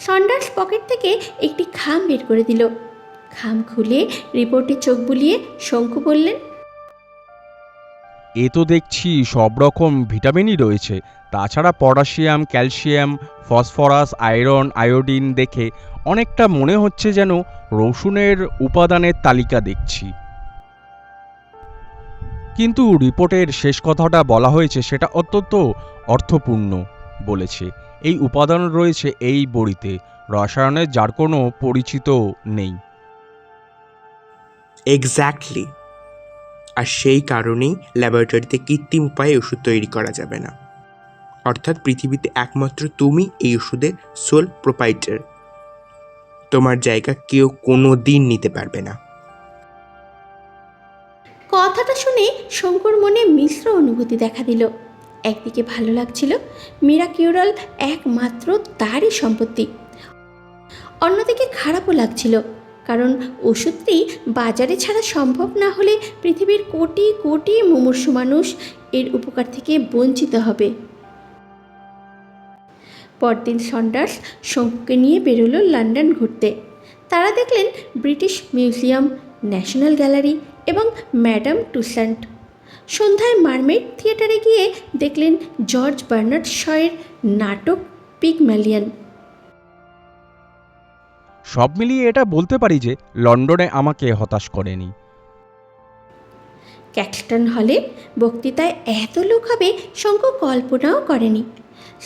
Speaker 1: সন্ডার্স পকেট থেকে একটি খাম বের করে দিল। খাম খুলে রিপোর্টে চোখ বুলিয়ে শঙ্কু বললেন,
Speaker 3: এ তো দেখছি সব রকম ভিটামিনই রয়েছে, তাছাড়া potassium, calcium, phosphorus, iron, iodine দেখে অনেকটা মনে হচ্ছে যেন রসুনের উপাদানের তালিকা দেখছি। কিন্তু রিপোর্টের শেষ কথাটা বলা হয়েছে সেটা অত্যন্ত অর্থপূর্ণ বলেছে। এই উপাদান রয়েছে এই বড়িতে, রসায়নের যার কোনো পরিচিত নেই।
Speaker 9: এক্স্যাক্টলি। আর সেই কারণেই ল্যাবরেটরিতে কৃত্রিম উপায়ে ওষুধ তৈরি করা যাবে না। অর্থাৎ পৃথিবীতে একমাত্র তুমি এই ওষুধের সোল প্রোপাইটার। তোমার জায়গা কেউ কোনো দিন নিতে পারবে না।
Speaker 1: কথাটা শুনে শঙ্কুর মনে মিশ্র অনুভূতি দেখা দিল। একদিকে ভালো লাগছিল, মিরাকিউরাল একমাত্র তারই সম্পত্তি। অন্যদিকে খারাপও লাগছিল, কারণ ওষুধটি বাজারে ছাড়া সম্ভব না হলে পৃথিবীর কোটি কোটি মুমূর্ষু মানুষ এর উপকার থেকে বঞ্চিত হবে। পরদিন সন্ডার্স শঙ্কুকে নিয়ে বেরোলো লন্ডন ঘুরতে। তারা দেখলেন ব্রিটিশ মিউজিয়াম, ন্যাশনাল গ্যালারি এবং ম্যাডাম টুসান্ট। সন্ধ্যায় মারমেড থিয়েটারে গিয়ে দেখলেন জর্জ বার্নার্ড শয়ের নাটক পিগম্যালিয়ন।
Speaker 3: সব মিলিয়ে এটা বলতে পারি যে লন্ডনে আমাকে হতাশ করেনি।
Speaker 1: ক্যাক্সটন হলে বক্তৃতায় এত লোক হবে শঙ্কু কল্পনাও করেনি।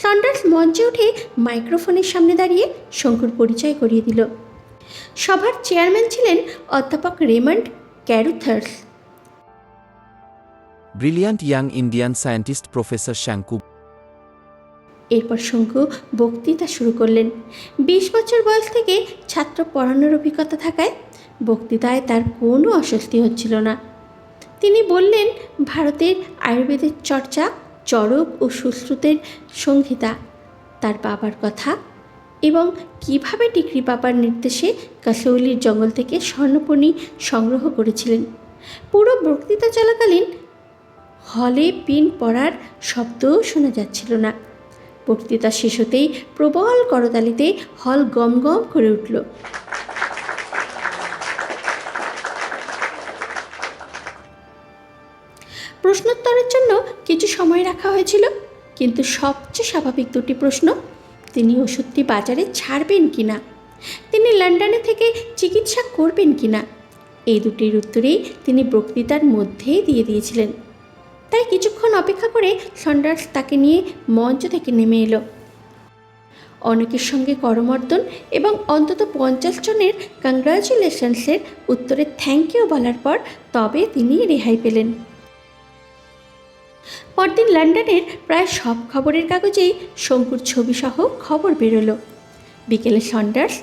Speaker 1: সন্ডার্স মঞ্চে উঠে মাইক্রোফোনের সামনে দাঁড়িয়ে শঙ্কুর পরিচয় করিয়ে দিল। সভার চেয়ারম্যান ছিলেন অধ্যাপক Raymond Carruthers.
Speaker 11: Brilliant young Indian scientist professor Shonku.
Speaker 1: এরপর শঙ্কু বক্তৃতা শুরু করলেন। 20 বছর বয়স থেকে ছাত্র পড়ানোর অভিজ্ঞতা থাকায় বক্তৃতায় তার কোনো অস্বস্তি হচ্ছিল না। তিনি বললেন ভারতের আয়ুর্বেদের চর্চা, চরক ও সুশ্রুতের সংহিতা, তার বাবার কথা এবং কিভাবে টিকরি বাবার নির্দেশে কাসৌলির জঙ্গল থেকে স্বর্ণপণি সংগ্রহ করেছিলেন। পুরো বক্তৃতা চলাকালীন হলে পিন পড়ার শব্দও শোনা যাচ্ছিল না। বক্তৃতা শেষ হতেই প্রবল করতালিতে হল গম গম করে উঠল। প্রশ্নোত্তরের জন্য কিছু সময় রাখা হয়েছিল, কিন্তু সবচেয়ে স্বাভাবিক দুটি প্রশ্ন, তিনি ওষুধটি বাজারে ছাড়বেন কিনা, তিনি লন্ডনে থেকে চিকিৎসা করবেন কিনা, এই দুটির উত্তরেই তিনি বক্তৃতার মধ্যেই দিয়ে দিয়েছিলেন। তাই কিছুক্ষণ অপেক্ষা করে সন্ডার্স তাকে নিয়ে মঞ্চ থেকে নেমে এলো। অনেকের সঙ্গে করমর্দন এবং অন্তত 50 জনের কংগ্রাচুলেশনসের উত্তরে থ্যাংক ইউ বলার পর তবে তিনি রেহাই পেলেন। পরদিন লন্ডনের প্রায় সব খবরের কাগজেই শঙ্কুর ছবিসহ খবর বেরোলো। বিকেলে সন্ডার্স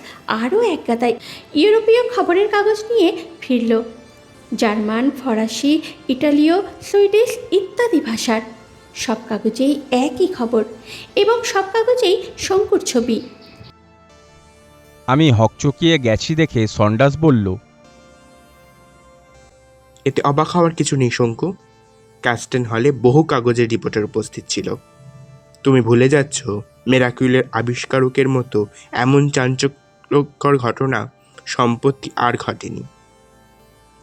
Speaker 1: আরও এক গাদায় ইউরোপীয় খবরের কাগজ নিয়ে ফিরল। জার্মান, ফরাসি, ইটালীয়, সুইডিশ ইত্যাদি ভাষার সব কাগজেই একই খবর এবং সব কাগজেই শঙ্কুর ছবি।
Speaker 3: আমি হকচকিয়ে গেছি দেখে সন্ডার্স বলল,
Speaker 9: এতে অবাক হওয়ার কিছু নেই শঙ্কু। ক্যাস্টন হলে বহু কাগজের রিপোর্টার উপস্থিত ছিল। তুমি ভুলে যাচ্ছ মেরাকিউলের আবিষ্কারকের মতো এমন চাঞ্চল্যকর ঘটনা সম্প্রতি আর ঘটেনি।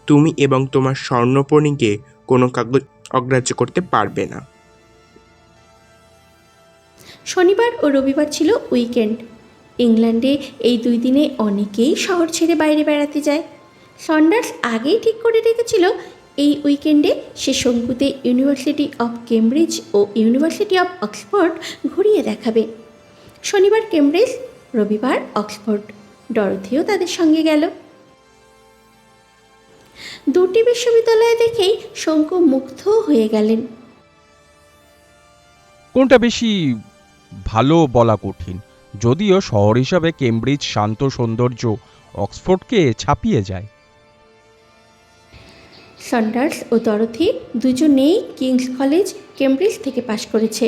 Speaker 9: তুমি এবং তোমার স্বর্ণপণিকে কোনো কাগজ অগ্রাহ্য করতে পারবে না।
Speaker 1: শনিবার ও রবিবার ছিল উইকেন্ড। ইংল্যান্ডে এই 2 দিনে অনেকেই শহর ছেড়ে বাইরে বেড়াতে যায়। সন্ডার্স আগেই ঠিক করে রেখেছিল এই উইকেন্ডে সে শঙ্কুতে ইউনিভার্সিটি অফ কেমব্রিজ ও ইউনিভার্সিটি অফ অক্সফোর্ড ঘুরিয়ে দেখাবে। শনিবার কেমব্রিজ, রবিবার অক্সফোর্ড। ডরথিও তাদের সঙ্গে গেল। দুটি বিশ্ববিদ্যালয় দেখেই শঙ্কু মুগ্ধ হয়ে গেলেন।
Speaker 3: কোনটা বেশি ভালো বলা কঠিন, যদিও শহর হিসাবে কেমব্রিজ শান্ত সৌন্দর্য অক্সফোর্ডকে ছাপিয়ে যায়।
Speaker 1: সন্ডার্স ও ডরথি দুজনেই কিংস কলেজ কেমব্রিজ থেকে পাশ করেছে।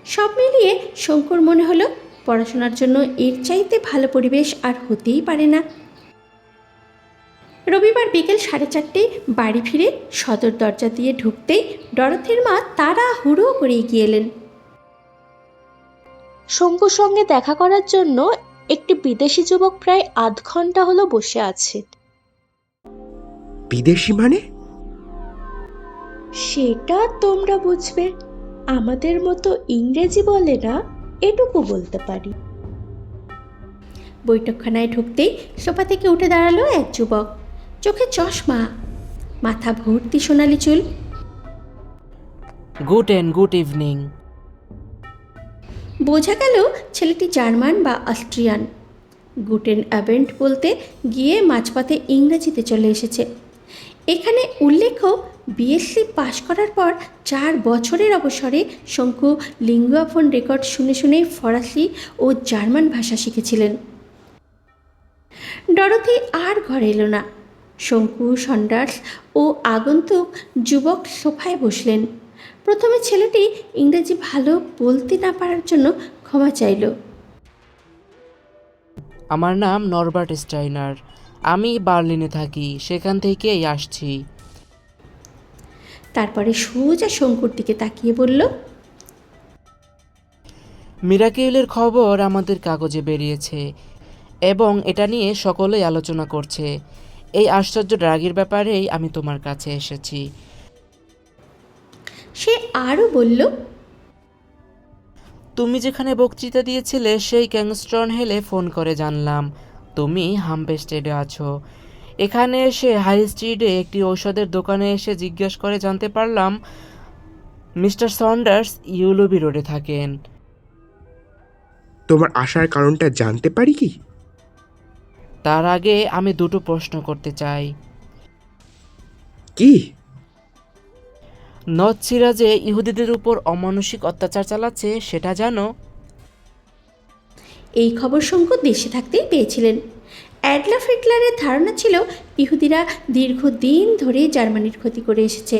Speaker 1: সব মিলিয়ে শঙ্কুর মনে হলো পড়াশোনার জন্য এর চাইতে ভালো পরিবেশ আর হতেই পারে না। রবিবার বিকেল 4:30 বাড়ি ফিরে সদর দরজা দিয়ে ঢুকতেই ডরথির মা তাড়াহুড়ো করে এগিয়ে এলেন।
Speaker 10: শঙ্কুর সঙ্গে দেখা করার জন্য একটি বিদেশি যুবক প্রায় আধ ঘন্টা হলো বসে আছে।
Speaker 9: বিদেশি মানে?
Speaker 10: সেটা তোমরা বুঝবে, আমাদের মতো ইংরেজি বলে না, এটুকু বলতে পারি।
Speaker 1: বৈঠকখানায় ঢুকতেই সোফা থেকে উঠে দাঁড়ালো এক যুবক, চোখে চশমা, মাথা ভর্তি সোনালি চুল।
Speaker 6: Good evening.
Speaker 1: বোঝা গেল ছেলেটি জার্মান বা অস্ট্রিয়ান। গুটেন অ্যাবেন্ট বলতে গিয়ে মাঝপথে ইংরেজিতে চলে এসেছে। এখানে উল্লেখ্য, বিএসসি পাশ করার পর 4 বছরের অবসরে শঙ্কু লিঙ্গুয়া ফোন রেকর্ড শুনে শুনে ফরাসি ও জার্মান ভাষা শিখেছিলেন। ডরথি আর ঘরে এলো না। শঙ্কু, সন্ডার্স ও আগন্তুক যুবক সোফায় বসলেন। প্রথমে ছেলেটি ইংরেজি ভালো বলতে না পারার জন্য ক্ষমা চাইল।
Speaker 6: আমার নাম নরবার্ট স্টাইনার, আমি বার্লিনে থাকি, সেখান থেকেই আসছি।
Speaker 1: তারপরে সোজা শঙ্কুর দিকে তাকিয়ে বলল,
Speaker 6: মিরাকেলের খবর আমাদের কাগজে বেরিয়েছে এবং এটা নিয়ে সকলেই আলোচনা করছে। এই আশ্চর্য ড্রাগের ব্যাপারেই আমি তোমার কাছে এসেছি।
Speaker 1: সে আরও বলল,
Speaker 6: তুমি যেখানে বক্তৃতা দিয়েছিলে সেই ক্যাংস্টন হেলে ফোন করে জানলাম তুমি হামবেস্টেডে আছো। এখানে এসে হাই স্ট্রিটে একটি ঔষধের দোকানে এসে জিজ্ঞেস করে জানতে পারলাম মিস্টার সন্ডার্স ইউলুবি রোডে থাকেন।
Speaker 9: তোমার আসার কারণটা জানতে পারি কি?
Speaker 6: তার আগে আমি দুটো প্রশ্ন করতে চাই।
Speaker 9: কি?
Speaker 6: নর্থ সিরাজে ইহুদিদের উপর অমানসিক অত্যাচার চালাচ্ছে, সেটা জানো?
Speaker 1: এই খবর শঙ্কু দেশে থাকতেই পেয়েছিলেন। অ্যাডলফ হিটলারের ধারণা ছিল ইহুদিরা দীর্ঘদিন ধরে জার্মানির ক্ষতি করে এসেছে,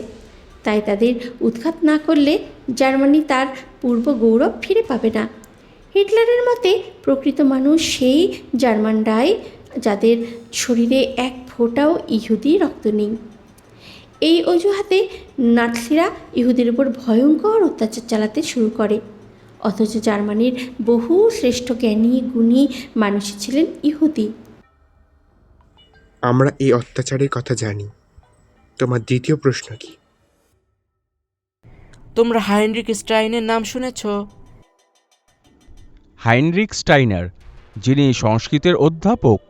Speaker 1: তাই তাদের উৎখাত না করলে জার্মানি তার পূর্ব গৌরব ফিরে পাবে না। হিটলারের মতে প্রকৃত মানুষ সেই জার্মানরাই যাদের শরীরে এক ফোঁটাও ইহুদি রক্ত নেই। এই অজুহাতে নাৎসিরা ইহুদির উপর ভয়ঙ্কর অত্যাচার চালাতে শুরু করে, অথচ জার্মানির বহু শ্রেষ্ঠ জ্ঞানী গুণী মানুষই ছিলেন ইহুদি।
Speaker 9: আমরা এই অত্যাচারের কথা জানি। তোমার দ্বিতীয় প্রশ্ন কি?
Speaker 6: তোমরা হাইনরিক স্টাইনের নাম শুনেছ?
Speaker 3: হাইনরিক স্টাইনার, যিনি সংস্কৃতের অধ্যাপক,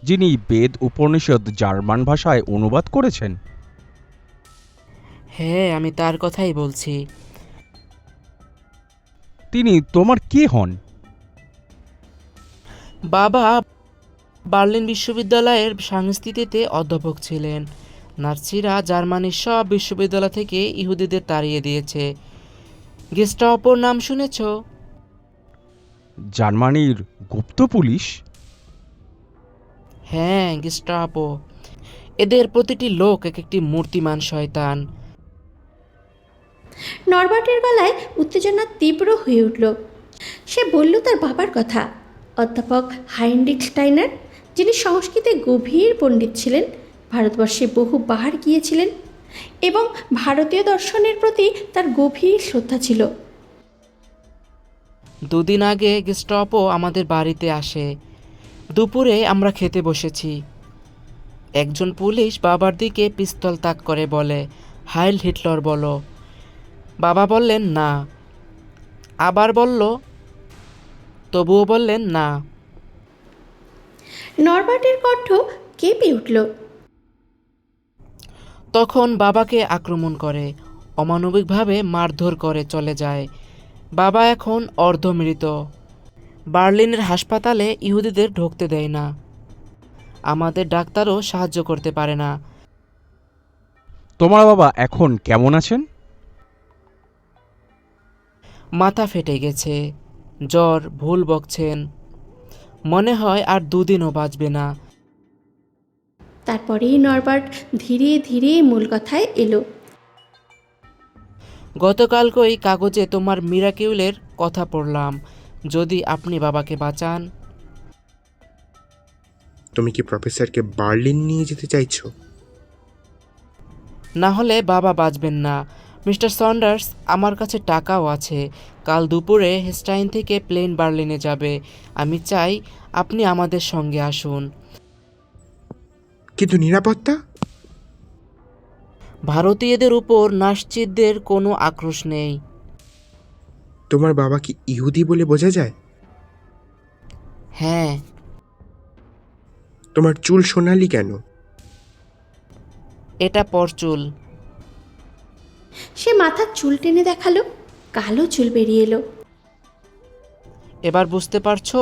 Speaker 3: যিনি বেদ উপনিষদ জার্মান ভাষায় অনুবাদ করেছেন।
Speaker 6: হ্যাঁ, আমি তার কথাই বলছি।
Speaker 3: তিনি তোমার কে হন?
Speaker 6: বাবা বার্লিন বিশ্ববিদ্যালয়ের সংস্কৃতিতে অধ্যাপক ছিলেন। নাৎসিরা জার্মানির সব বিশ্ববিদ্যালয় থেকে ইহুদিদের তাড়িয়ে দিয়েছে। গেস্টাপোর নাম শুনেছ?
Speaker 3: জার্মানির গুপ্ত পুলিশ?
Speaker 6: হ্যাঁ, গেস্টাপো। এদের প্রতিটি লোক এক একটি মূর্তিমান শয়তান।
Speaker 1: নরবার্টের গলায় উত্তেজনা তীব্র হয়ে উঠল। সে বলল তার বাবার কথা, অধ্যাপক হাইনরিক স্টাইনার, যিনি সংস্কৃতে গভীর পণ্ডিত ছিলেন, ভারতবর্ষে বহুবার গিয়েছিলেন এবং ভারতীয় দর্শনের প্রতি তার গভীর শ্রদ্ধা ছিল।
Speaker 6: 2 দিন আগে গেস্টাপো আমাদের বাড়িতে আসে। দুপুরে আমরা খেতে বসেছি। একজন পুলিশ বাবার দিকে পিস্তল তাক করে বলে, হাইল হিটলার বলো। বাবা বললেন না, আবার বলল, তবুও বললেন না।
Speaker 1: নরবার্টের কণ্ঠ কেঁপে উঠল।
Speaker 6: তখন বাবাকে আক্রমণ করে, অমানবিকভাবে মারধর করে চলে যায়। বাবা এখন অর্ধমৃত। বার্লিনের হাসপাতালে ইহুদিদের ঢুকতে দেয় না। আমাদের ডাক্তারও সাহায্য করতে পারে না।
Speaker 3: তোমার বাবা এখন কেমন আছেন?
Speaker 6: মাথা ফেটে গেছে, জ্বর, ভুল বকছেন। মনে হয় আর 2 দিনও বাঁচবে না।
Speaker 1: তারপরেই নরবার্ট ধীরে ধীরে মূল কথায় এলো।
Speaker 6: গতকালকেই কাগজে তোমার মিরাকেলের কথা পড়লাম। যদি আপনি বাবাকে বাঁচান।
Speaker 9: তুমি কি প্রফেসরকে বার্লিন নিয়ে যেতে চাইছো?
Speaker 6: না হলে বাবা বাঁচবেন না। মিস্টার সন্ডার্স, আমার কাছে টাকাও আছে। কাল দুপুরে হেস্টাইন থেকে প্লেন বার্লিনে যাবে। আমি চাই আপনি আমাদের সঙ্গে আসুন।
Speaker 9: কিন্তু নিরাপত্তা?
Speaker 6: ভারতীয়দের উপর নাস্তিকদের কোনো আক্রোশ নেই।
Speaker 9: তোমার বাবা কি ইহুদি বলে বোঝা যায়?
Speaker 6: হ্যাঁ।
Speaker 9: তোমার চুল সোনালি কেন?
Speaker 6: এটা পরচুল।
Speaker 1: সে মাথার চুল টেনে দেখালো, কালো চুল বেরিয়ে এলো।
Speaker 6: এবার বুঝতে পারছো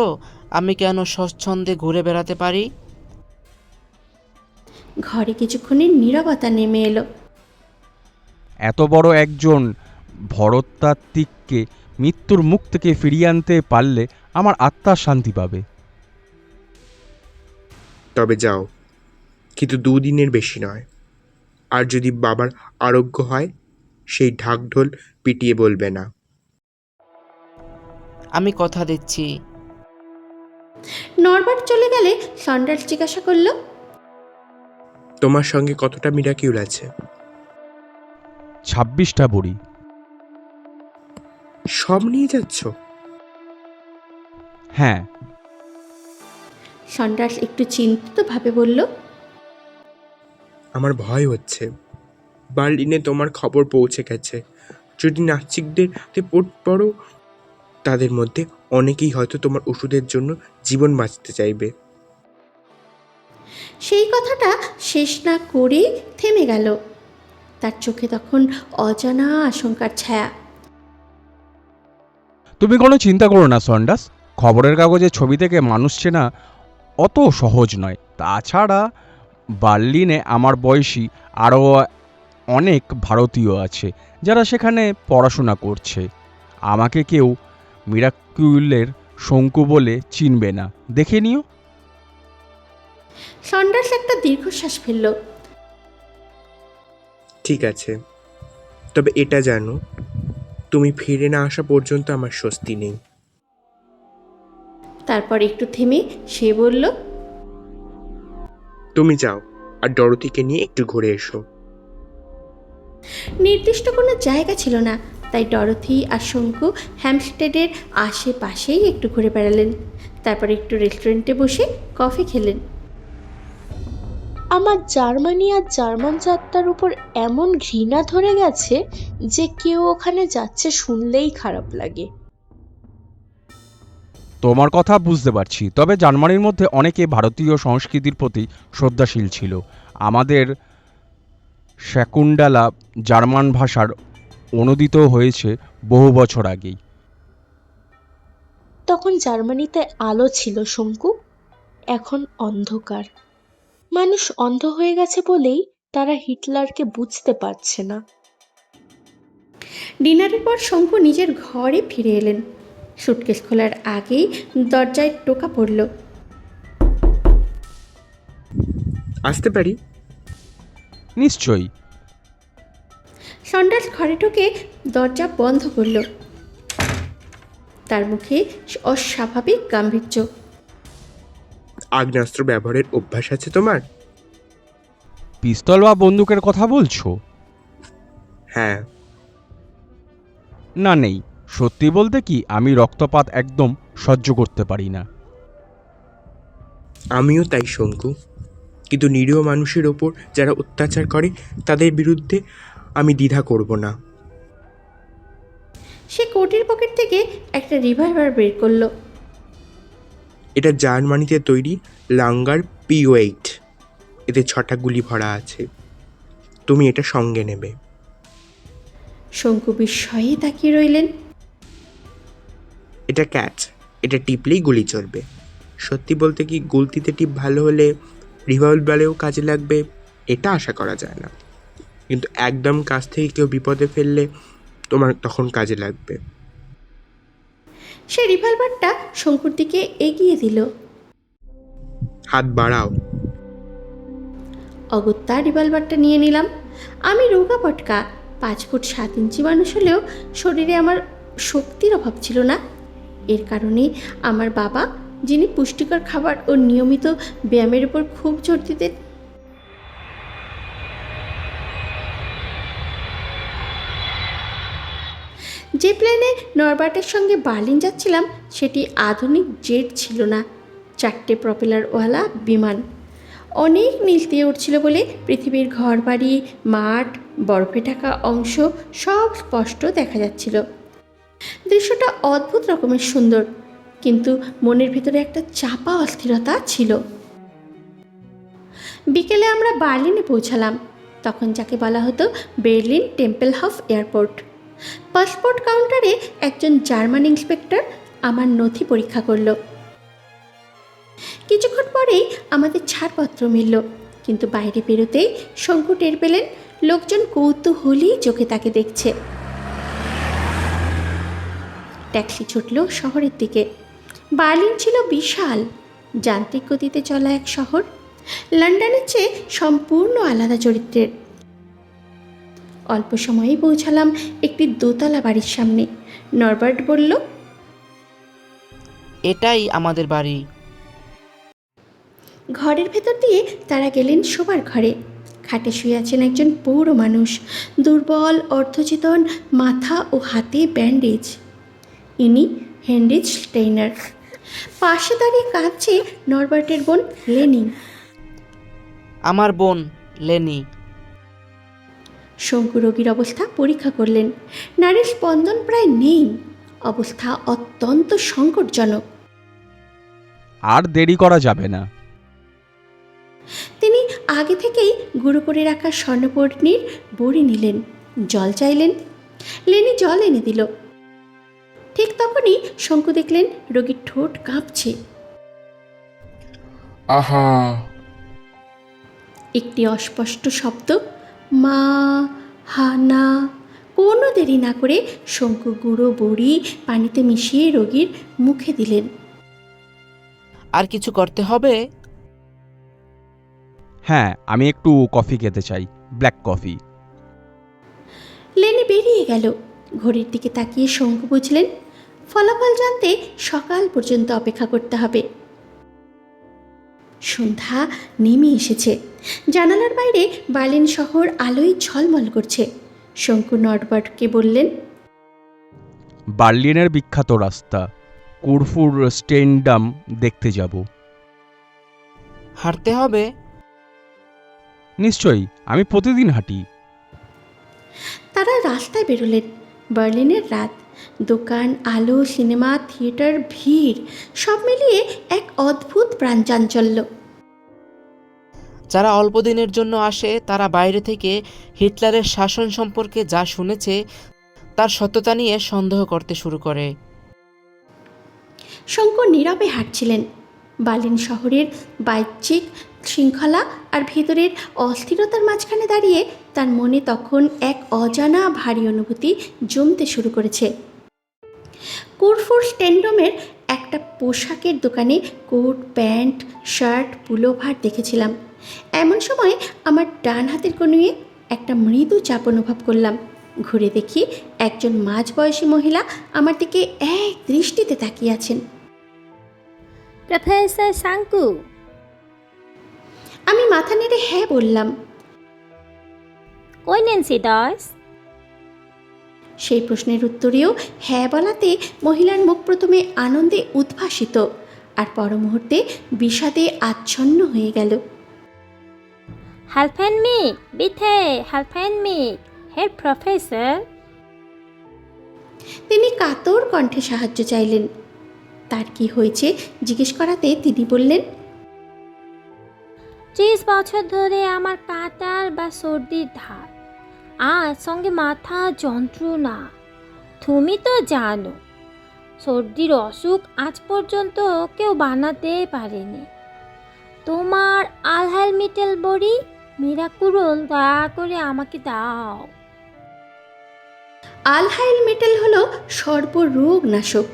Speaker 6: আমি কেন স্বচ্ছন্দে ঘুরে বেড়াতে পারি?
Speaker 1: ঘরে কিছুক্ষণের নীরবতা নেমে এলো।
Speaker 3: এত বড় একজন ভরতাত্ত্বিককে মৃত্যুর মুখ থেকে ফিরিয়ে আনতে পারলে আমার আত্মার শান্তি পাবে।
Speaker 9: তবে যাও, কিন্তু 2 দিনের বেশি নয়। আর যদি বাবার আরোগ্য হয়, সেই ঢাকঢোল পিটিয়ে বলবে না।
Speaker 6: আমি কথা দিচ্ছি।
Speaker 1: নরবার্ট চলে গেলে সন্ডার্স জিজ্ঞাসা করলো,
Speaker 9: তোমার সঙ্গে কতটা মিরাকিউল আছে?
Speaker 3: 26টা বড়ি।
Speaker 9: সব নিয়ে যাচ্ছ?
Speaker 3: হ্যাঁ।
Speaker 1: সন্ডার্স একটু চিন্তিতভাবে বলল,
Speaker 9: আমার ভয় হচ্ছে। বার্লিনে তোমার খবর পৌঁছে গেছে। যদি নাস্তিকদের হাতে পড়ো, তাদের মধ্যে অনেকেই হয়তো তোমার ওষুধের জন্য জীবন বাঁচতে চাইবে।
Speaker 1: সেই কথাটা শেষ না করেই থেমে গেল। তার চোখে তখন অজানা আশঙ্কার ছায়া।
Speaker 3: তুমি কোনো চিন্তা করো না সন্ডাস, খবরের কাগজে ছবি থেকে মানুষ চেনা অত সহজ নয়। তাছাড়া বার্লিনে আমার বয়সী আরও অনেক ভারতীয় আছে যারা সেখানে পড়াশোনা করছে। আমাকে কেউ মিরাকুলের শঙ্কু বলে চিনবে না, দেখে নিও।
Speaker 1: সন্ডার্স একটা দীর্ঘশ্বাস ফেলল।
Speaker 9: ঠিক আছে, তবে এটা জানো, তুমি ফিরে না আসা পর্যন্ত আমার স্বস্তি নেই।
Speaker 1: তারপর একটু থেমে সে বলল,
Speaker 9: তুমি যাও আর ডরোথিকে নিয়ে একটু ঘুরে এসো।
Speaker 1: নির্দিষ্ট কোনো জায়গা ছিল না, তাই ডরোথি আর শঙ্কু হ্যামস্টেডের আশেপাশেই একটু ঘুরে বেড়ালেন। তারপর একটু রেস্টুরেন্টে বসে কফি খেলেন।
Speaker 10: আমার জার্মানি আর জার্মান যাত্রার উপর এমন ঘৃণা ধরে গেছে যে কেউ ওখানে যাচ্ছে শুনলেই খারাপ লাগে।
Speaker 3: তোমার কথা বুঝতে পারছি, তবে জার্মানির মধ্যে অনেকে ভারতীয় সংস্কৃতির প্রতি শ্রদ্ধাশীল ছিল। আমাদের শাকুন্ডালা জার্মান ভাষার অনুদিত হয়েছে বহু বছর আগেই।
Speaker 10: তখন জার্মানিতে আলো ছিল শঙ্কু, এখন অন্ধকার। মানুষ অন্ধ হয়ে গেছে বলেই তারা হিটলারকে বুঝতে পারছে না।
Speaker 1: ডিনারের পর শঙ্কু নিজের ঘরে ফিরে এলেন। সুটকেস খোলার আগেই দরজায় টোকা পড়ল।
Speaker 9: আসতে পারি?
Speaker 3: নিশ্চয়ই।
Speaker 1: সন্ডার্স ঘরে ঢুকে দরজা বন্ধ করল। তার মুখে অস্বাভাবিক গাম্ভীর্য।
Speaker 9: আগ্নেয়াস্ত্র ব্যবহারের অভ্যাস আছে তোমার?
Speaker 3: পিস্তল বা বন্দুকের কথা বলছো?
Speaker 9: হ্যাঁ।
Speaker 3: না, নেই। সত্যি বলতে কি, আমি রক্তপাত একদম সহ্য করতে পারি না।
Speaker 9: আমিও তাই শঙ্কু, কিন্তু নিরীহ মানুষের ওপর যারা অত্যাচার করে তাদের বিরুদ্ধে আমি দ্বিধা করব না।
Speaker 1: সে কোটের পকেট থেকে একটা রিভলভার বের করলো।
Speaker 9: এটা জার্মানিতে তৈরি লাঙ্গার P8। এতে 6টা গুলি ভরা আছে। তুমি এটা সঙ্গে নেবে।
Speaker 1: শঙ্কু বিস্ময়ে তাকিয়ে রইলেন।
Speaker 9: এটা ক্যাচ, এটা টিপলেই গুলি চলবে। সত্যি বলতে কি, গুলতিতে টিপ ভালো হলে রিভলভারেও কাজে লাগবে এটা আশা করা যায় না, কিন্তু একদম কাছ থেকে কেউ বিপদে ফেললে তোমার তখন কাজে লাগবে।
Speaker 1: সে রিভলভারটা শঙ্কুর দিকে এগিয়ে দিল।
Speaker 9: হাত বাড়াও।
Speaker 1: অগত্যা রিভলভারটা নিয়ে নিলাম। আমি রোগা পটকা, 5 ফুট 7 ইঞ্চি মানুষ হলেও শরীরে আমার শক্তির অভাব ছিল না। এর কারণে আমার বাবা যিনি পুষ্টিকর খাবার ও নিয়মিত ব্যায়ামের উপর খুব জোর দিতেন। যে প্লেনে নরবার্টের সঙ্গে বার্লিন যাচ্ছিলাম সেটি আধুনিক জেট ছিল না, 4টে প্রপেলারওয়ালা বিমান। অনেক নিচ দিয়ে উঠছিল বলে পৃথিবীর ঘরবাড়ি, মাঠ, বরফে ঢাকা অংশ সব স্পষ্ট দেখা যাচ্ছিল। দৃশ্যটা অদ্ভুত রকমের সুন্দর, কিন্তু মনের ভিতরে একটা চাপা অস্থিরতা ছিল। বিকেলে আমরা বার্লিনে পৌঁছালাম, তখন যাকে বলা হতো বার্লিন টেম্পেলহফ এয়ারপোর্ট। পাসপোর্ট কাউন্টারে একজন জার্মান ইন্সপেক্টর আমার নথি পরীক্ষা করল। কিছুক্ষণ পরেই আমাদের ছাড়পত্র মিলল, কিন্তু বাইরে বেরোতেই শঙ্কু টের পেলেন লোকজন কৌতূহলী চোখে তাকে দেখছে। ট্যাক্সি ছুটল শহরের দিকে। বার্লিন ছিল বিশাল, যান্ত্রিক গতিতে চলা এক শহর, লন্ডনের চেয়ে সম্পূর্ণ আলাদা চরিত্রের। অল্প সময়েই পৌঁছালাম একটি দোতলা বাড়ির সামনে। নরবার্ট বলল,
Speaker 6: এটাই আমাদের বাড়ি।
Speaker 1: ঘরের ভেতর দিয়ে তারা গেলেন শোবার ঘরে। খাটে শুয়ে আছেন একজন পৌর মানুষ, দুর্বল, অর্ধচেতন, মাথা ও হাতে ব্যান্ডেজ। ইনি হেনরিচ স্টেইনার। পাশে দাঁড়িয়ে কাঁদছে নরবার্টের বোন লেনি।
Speaker 6: আমার বোন লেনি।
Speaker 1: শঙ্কু রোগীর অবস্থা পরীক্ষা করলেন। নারীর স্পন্দন প্রায় নেই, অবস্থা অত্যন্ত সংকটজনক।
Speaker 3: আর দেরি করা যাবে না।
Speaker 1: তিনি আগে থেকেই গুঁড়ো করে রাখা স্বর্ণপর্ণির বড়ি নিলেন, জল চাইলেন। লেনি জল এনে দিল। ঠিক তখনই শঙ্কু দেখলেন রোগীর ঠোঁট কাঁপছে।
Speaker 12: আহা!
Speaker 1: একটি অস্পষ্ট শব্দ, মা, হানা। কোনো দেরি না করে শঙ্কু গুঁড়ো বড়ি পানিতে মিশিয়ে রোগীর মুখে দিলেন।
Speaker 6: আর কিছু করতে হবে?
Speaker 3: হ্যাঁ, আমি একটু কফি খেতে চাই, ব্ল্যাক কফি।
Speaker 1: লেনি বেরিয়ে গেল। ঘড়ির দিকে তাকিয়ে শঙ্কু বুঝলেন ফলাফল জানতে সকাল পর্যন্ত অপেক্ষা করতে হবে। সন্ধ্যা নেমে এসেছে। জানালার বাইরে বার্লিন শহর আলোয় ঝলমল করছে। শঙ্কু নরবার্টকে বললেন,
Speaker 3: বার্লিনের বিখ্যাত রাস্তা কুরফুর স্টেনডাম দেখতে যাব।
Speaker 6: হাঁটতে হবে?
Speaker 3: নিশ্চয়ই, আমি প্রতিদিন হাঁটি।
Speaker 1: তারা রাস্তায় বেরোলেন। বার্লিনের রাত, দোকান, আলো, সিনেমা, থিয়েটার, ভিড়, সব মিলিয়ে এক অদ্ভুত প্রাণচাঞ্চল্য।
Speaker 6: যারা অল্প দিনের জন্য আসে তারা বাইরে থেকে হিটলারের শাসন সম্পর্কে যা শুনেছে তার সত্যতা নিয়ে সন্দেহ করতে শুরু করে।
Speaker 1: শঙ্কর নীরবে হাঁটছিলেন। বার্লিন শহরের বাহ্যিক শৃঙ্খলা আর ভেতরের অস্থিরতার মাঝখানে দাঁড়িয়ে তার মনে তখন এক অজানা ভারী অনুভূতি জমতে শুরু করেছে। কুরফুর স্টেনডমের একটা পোশাকের দোকানে কোট, প্যান্ট, শার্ট, পুলোভার দেখেছিলাম। এমন সময় আমার ডান হাতের কনুয়ে একটা মৃদু চাপ অনুভব করলাম। ঘুরে দেখি একজন মাঝবয়সী মহিলা আমার দিকে এক দৃষ্টিতে তাকিয়ে আছেন।
Speaker 13: প্রফেসর শাঙ্কু।
Speaker 1: আমি মাথা নেড়ে হ্যাঁ বললাম।
Speaker 13: কই নেন্সি ডস?
Speaker 1: সেই প্রশ্নের উত্তরেও হ্যাঁ বলাতে মহিলার মুখ প্রথমে আনন্দে উদ্ভাসিত, আর পর মুহূর্তে বিষাদে আচ্ছন্ন হয়ে গেল।
Speaker 13: হেল্পেন মি, বিথে হেল্পেন মি, হেড প্রফেসর।
Speaker 1: তিনি কাতর কণ্ঠে সাহায্য চাইলেন। তার কি হয়েছে জিজ্ঞেস করাতে তিনি বললেন,
Speaker 13: 30 বছর ধরে আমার কাটার বা সর্দির ধার, আর সঙ্গে মাথা যন্ত্রণা। তুমি তো জানো সর্দির অসুখ আজ পর্যন্ত কেউ বানাতে পারেনি। তোমার আলহাইল মিটেল বড়ি মিরাকুল দয়া করে আমাকে দাও।
Speaker 1: আলহাইল মেটেল হলো সর্বরোগ নাশক,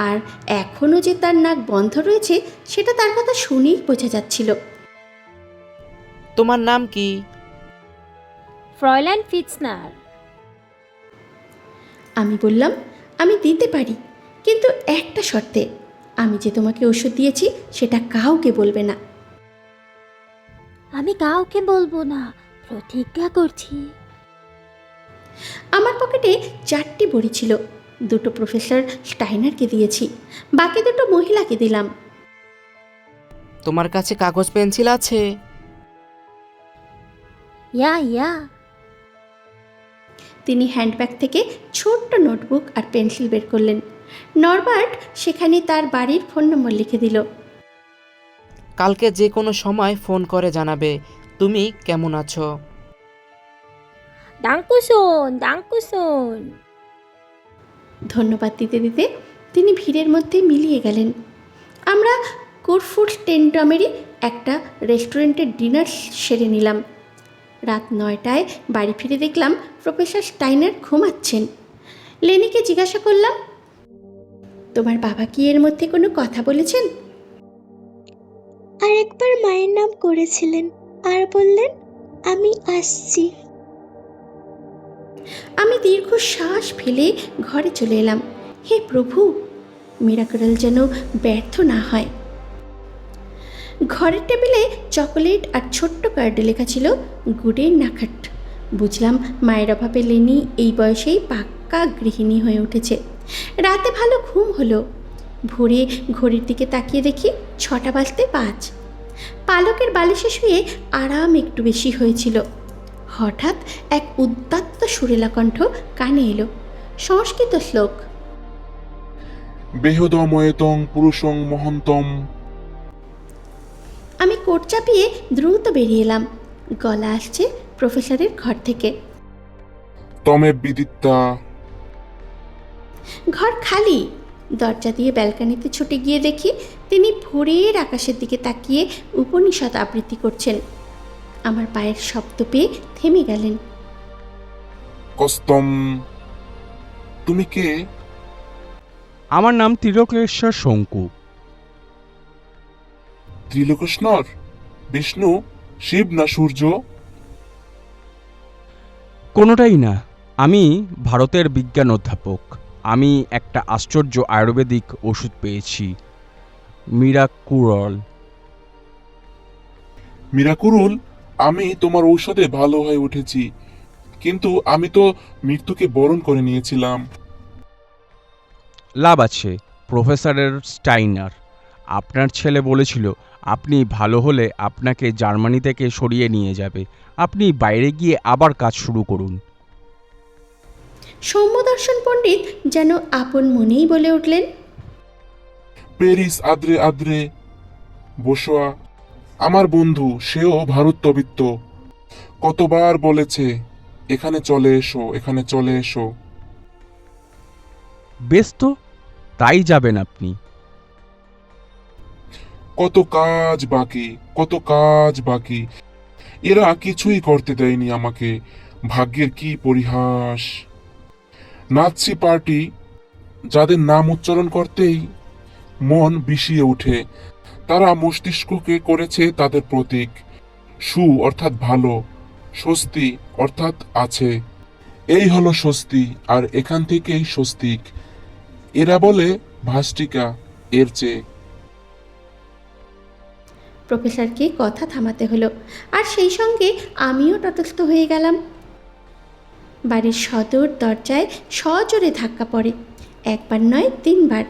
Speaker 1: আর এখনও যে তার নাক বন্ধ রয়েছে সেটা তার কথা শুনেই বোঝা যাচ্ছিল।
Speaker 6: তোমার নাম কি?
Speaker 13: ফ্রয়ল্যান্ড ফিটসনার।
Speaker 1: আমি বললাম, আমি দিতে পারি, কিন্তু একটা শর্তে। আমি যে তোমাকে ওষুধ দিয়েছি সেটা কাউকে বলবে না।
Speaker 13: আমি কাউকে বলবো না, প্রতিজ্ঞা করছি।
Speaker 1: আমার পকেটে 4টি বড়ি ছিল। 2টো প্রফেসর স্টাইনারকে দিয়েছি, বাকি 2টো মহিলাকে দিলাম।
Speaker 6: তোমার কাছে কাগজ পেন্সিল আছে?
Speaker 13: ইয়া।
Speaker 1: তিনি হ্যান্ডব্যাগ থেকে ছোট্ট নোটবুক আর পেন্সিল বের করলেন। নরবার্ট সেখানে তার বাড়ির ফোন নম্বর লিখে দিল।
Speaker 6: কালকে যে কোনো সময় ফোন করে জানাবে তুমি কেমন আছো।
Speaker 13: দাঙ্কুসন।
Speaker 1: ধন্যবাদ দিতে দিতে তিনি ভিড়ের মধ্যে মিলিয়ে গেলেন। আমরা কোরফুট টেন্টমেরই একটা রেস্টুরেন্টের ডিনার সেরে নিলাম। রাত 9টায় বাড়ি ফিরে দেখলাম প্রফেসর স্টাইনার ঘুমাচ্ছেন। লেনিকে জিজ্ঞাসা করলাম, তোমার বাবা কি এর মধ্যে কোনো কথা বলেছেন?
Speaker 10: আরেকবার মায়ের নাম করেছিলেন আর বললেন আমি আসছি।
Speaker 1: আমি দীর্ঘশ্বাস ফেলে ঘরে চলে এলাম। হে প্রভু, মিরাকল যেন ব্যর্থ না হয়। ঘরের টেবিলে চকোলেট আর ছোট্ট কার্ডে লেখা ছিল গুডে নাখাট। বুঝলাম মায়ের অভাবে লেনি এই বয়সেই পাক্কা গৃহিণী হয়ে উঠেছে। রাতে ভালো ঘুম হলো। ভোরে ঘড়ির দিকে তাকিয়ে দেখি 6টা বাজতে 5। পালকের বালিশে শুয়ে আরাম একটু বেশি হয়েছিল। হঠাৎ এক উদ্দাত্ত সুরেলা কণ্ঠ কানে এলো। সংস্কৃত শ্লোক।
Speaker 12: বেহদময়তং পুরুষং মহন্তম।
Speaker 1: আমি কোট চাপিয়ে দ্রুত বেরিয়ে এলাম। গলা আসছে প্রফেসরের ঘর থেকে।
Speaker 12: তমে বিদিত্তা।
Speaker 1: ঘর খালি। দরজা দিয়ে ব্যালকানিতে ছুটে গিয়ে দেখি তিনি ভোরের আকাশের দিকে তাকিয়ে উপনিষদ আবৃত্তি করছেন। আমার পায়ের শব্দ পেয়ে থেমে গেলেন।
Speaker 12: কস্তম, তুমি কে?
Speaker 3: আমার নাম ত্রিলোকেশ্বর শঙ্কু।
Speaker 12: ত্রিলোকেশ্বর? বিষ্ণু, শিব না সূর্য?
Speaker 3: কোনোটাই না। আমি ভারতের বিজ্ঞান অধ্যাপক। আমি একটা আশ্চর্য আয়ুর্বেদিক ওষুধ পেয়েছি,
Speaker 12: মিরাকুরুল, আমি তোমার ঔষধে ভালো হয়ে উঠেছি, কিন্তু আমি তো মৃত্যুকে বরণ করে নিয়েছিলাম।
Speaker 3: লাভ আছে প্রফেসরের স্টাইনার। আপনার ছেলে বলেছিল আপনি ভালো হলে আপনাকে জার্মানি থেকে সরিয়ে নিয়ে যাবে। আপনি বাইরে গিয়ে আবার কাজ শুরু করুন।
Speaker 1: সৌম্যদর্শন পণ্ডিত যেন আপন মনেই বলে উঠলেন,
Speaker 12: প্যারিস আদ্রে আদ্রে বসোয়া আমার বন্ধু, সেও ভারতবিত্ত, কতবার বলেছে এখানে চলে এসো, এখানে চলে এসো।
Speaker 3: বেশ তো, তাই যাবেন আপনি।
Speaker 12: কত কাজ বাকি, কত কাজ বাকি। এরা কিছুই করতে দেয়নি আমাকে। ভাগ্যের কি পরিহাস। নাৎসি পার্টি, যাদের নাম উচ্চারণ করতেই মন বিষিয়ে ওঠে, তারা মস্তিষ্ককে করেছে তাদের প্রতীক। সু অর্থাৎ ভালো, স্বস্তি অর্থাৎ আছে। এই হলো স্বস্তি, আর এখান থেকেই স্বস্তিক। এরা বলে ভাস্টিকা এর চেয়ে।
Speaker 1: প্রফেসরকে কথা থামাতে হলো, আর সেই সঙ্গে আমিও তটস্থ হয়ে গেলাম। বাড়ির সদর দরজায় সজোরে ধাক্কা পড়ে। 1 বার নয় 3 বার।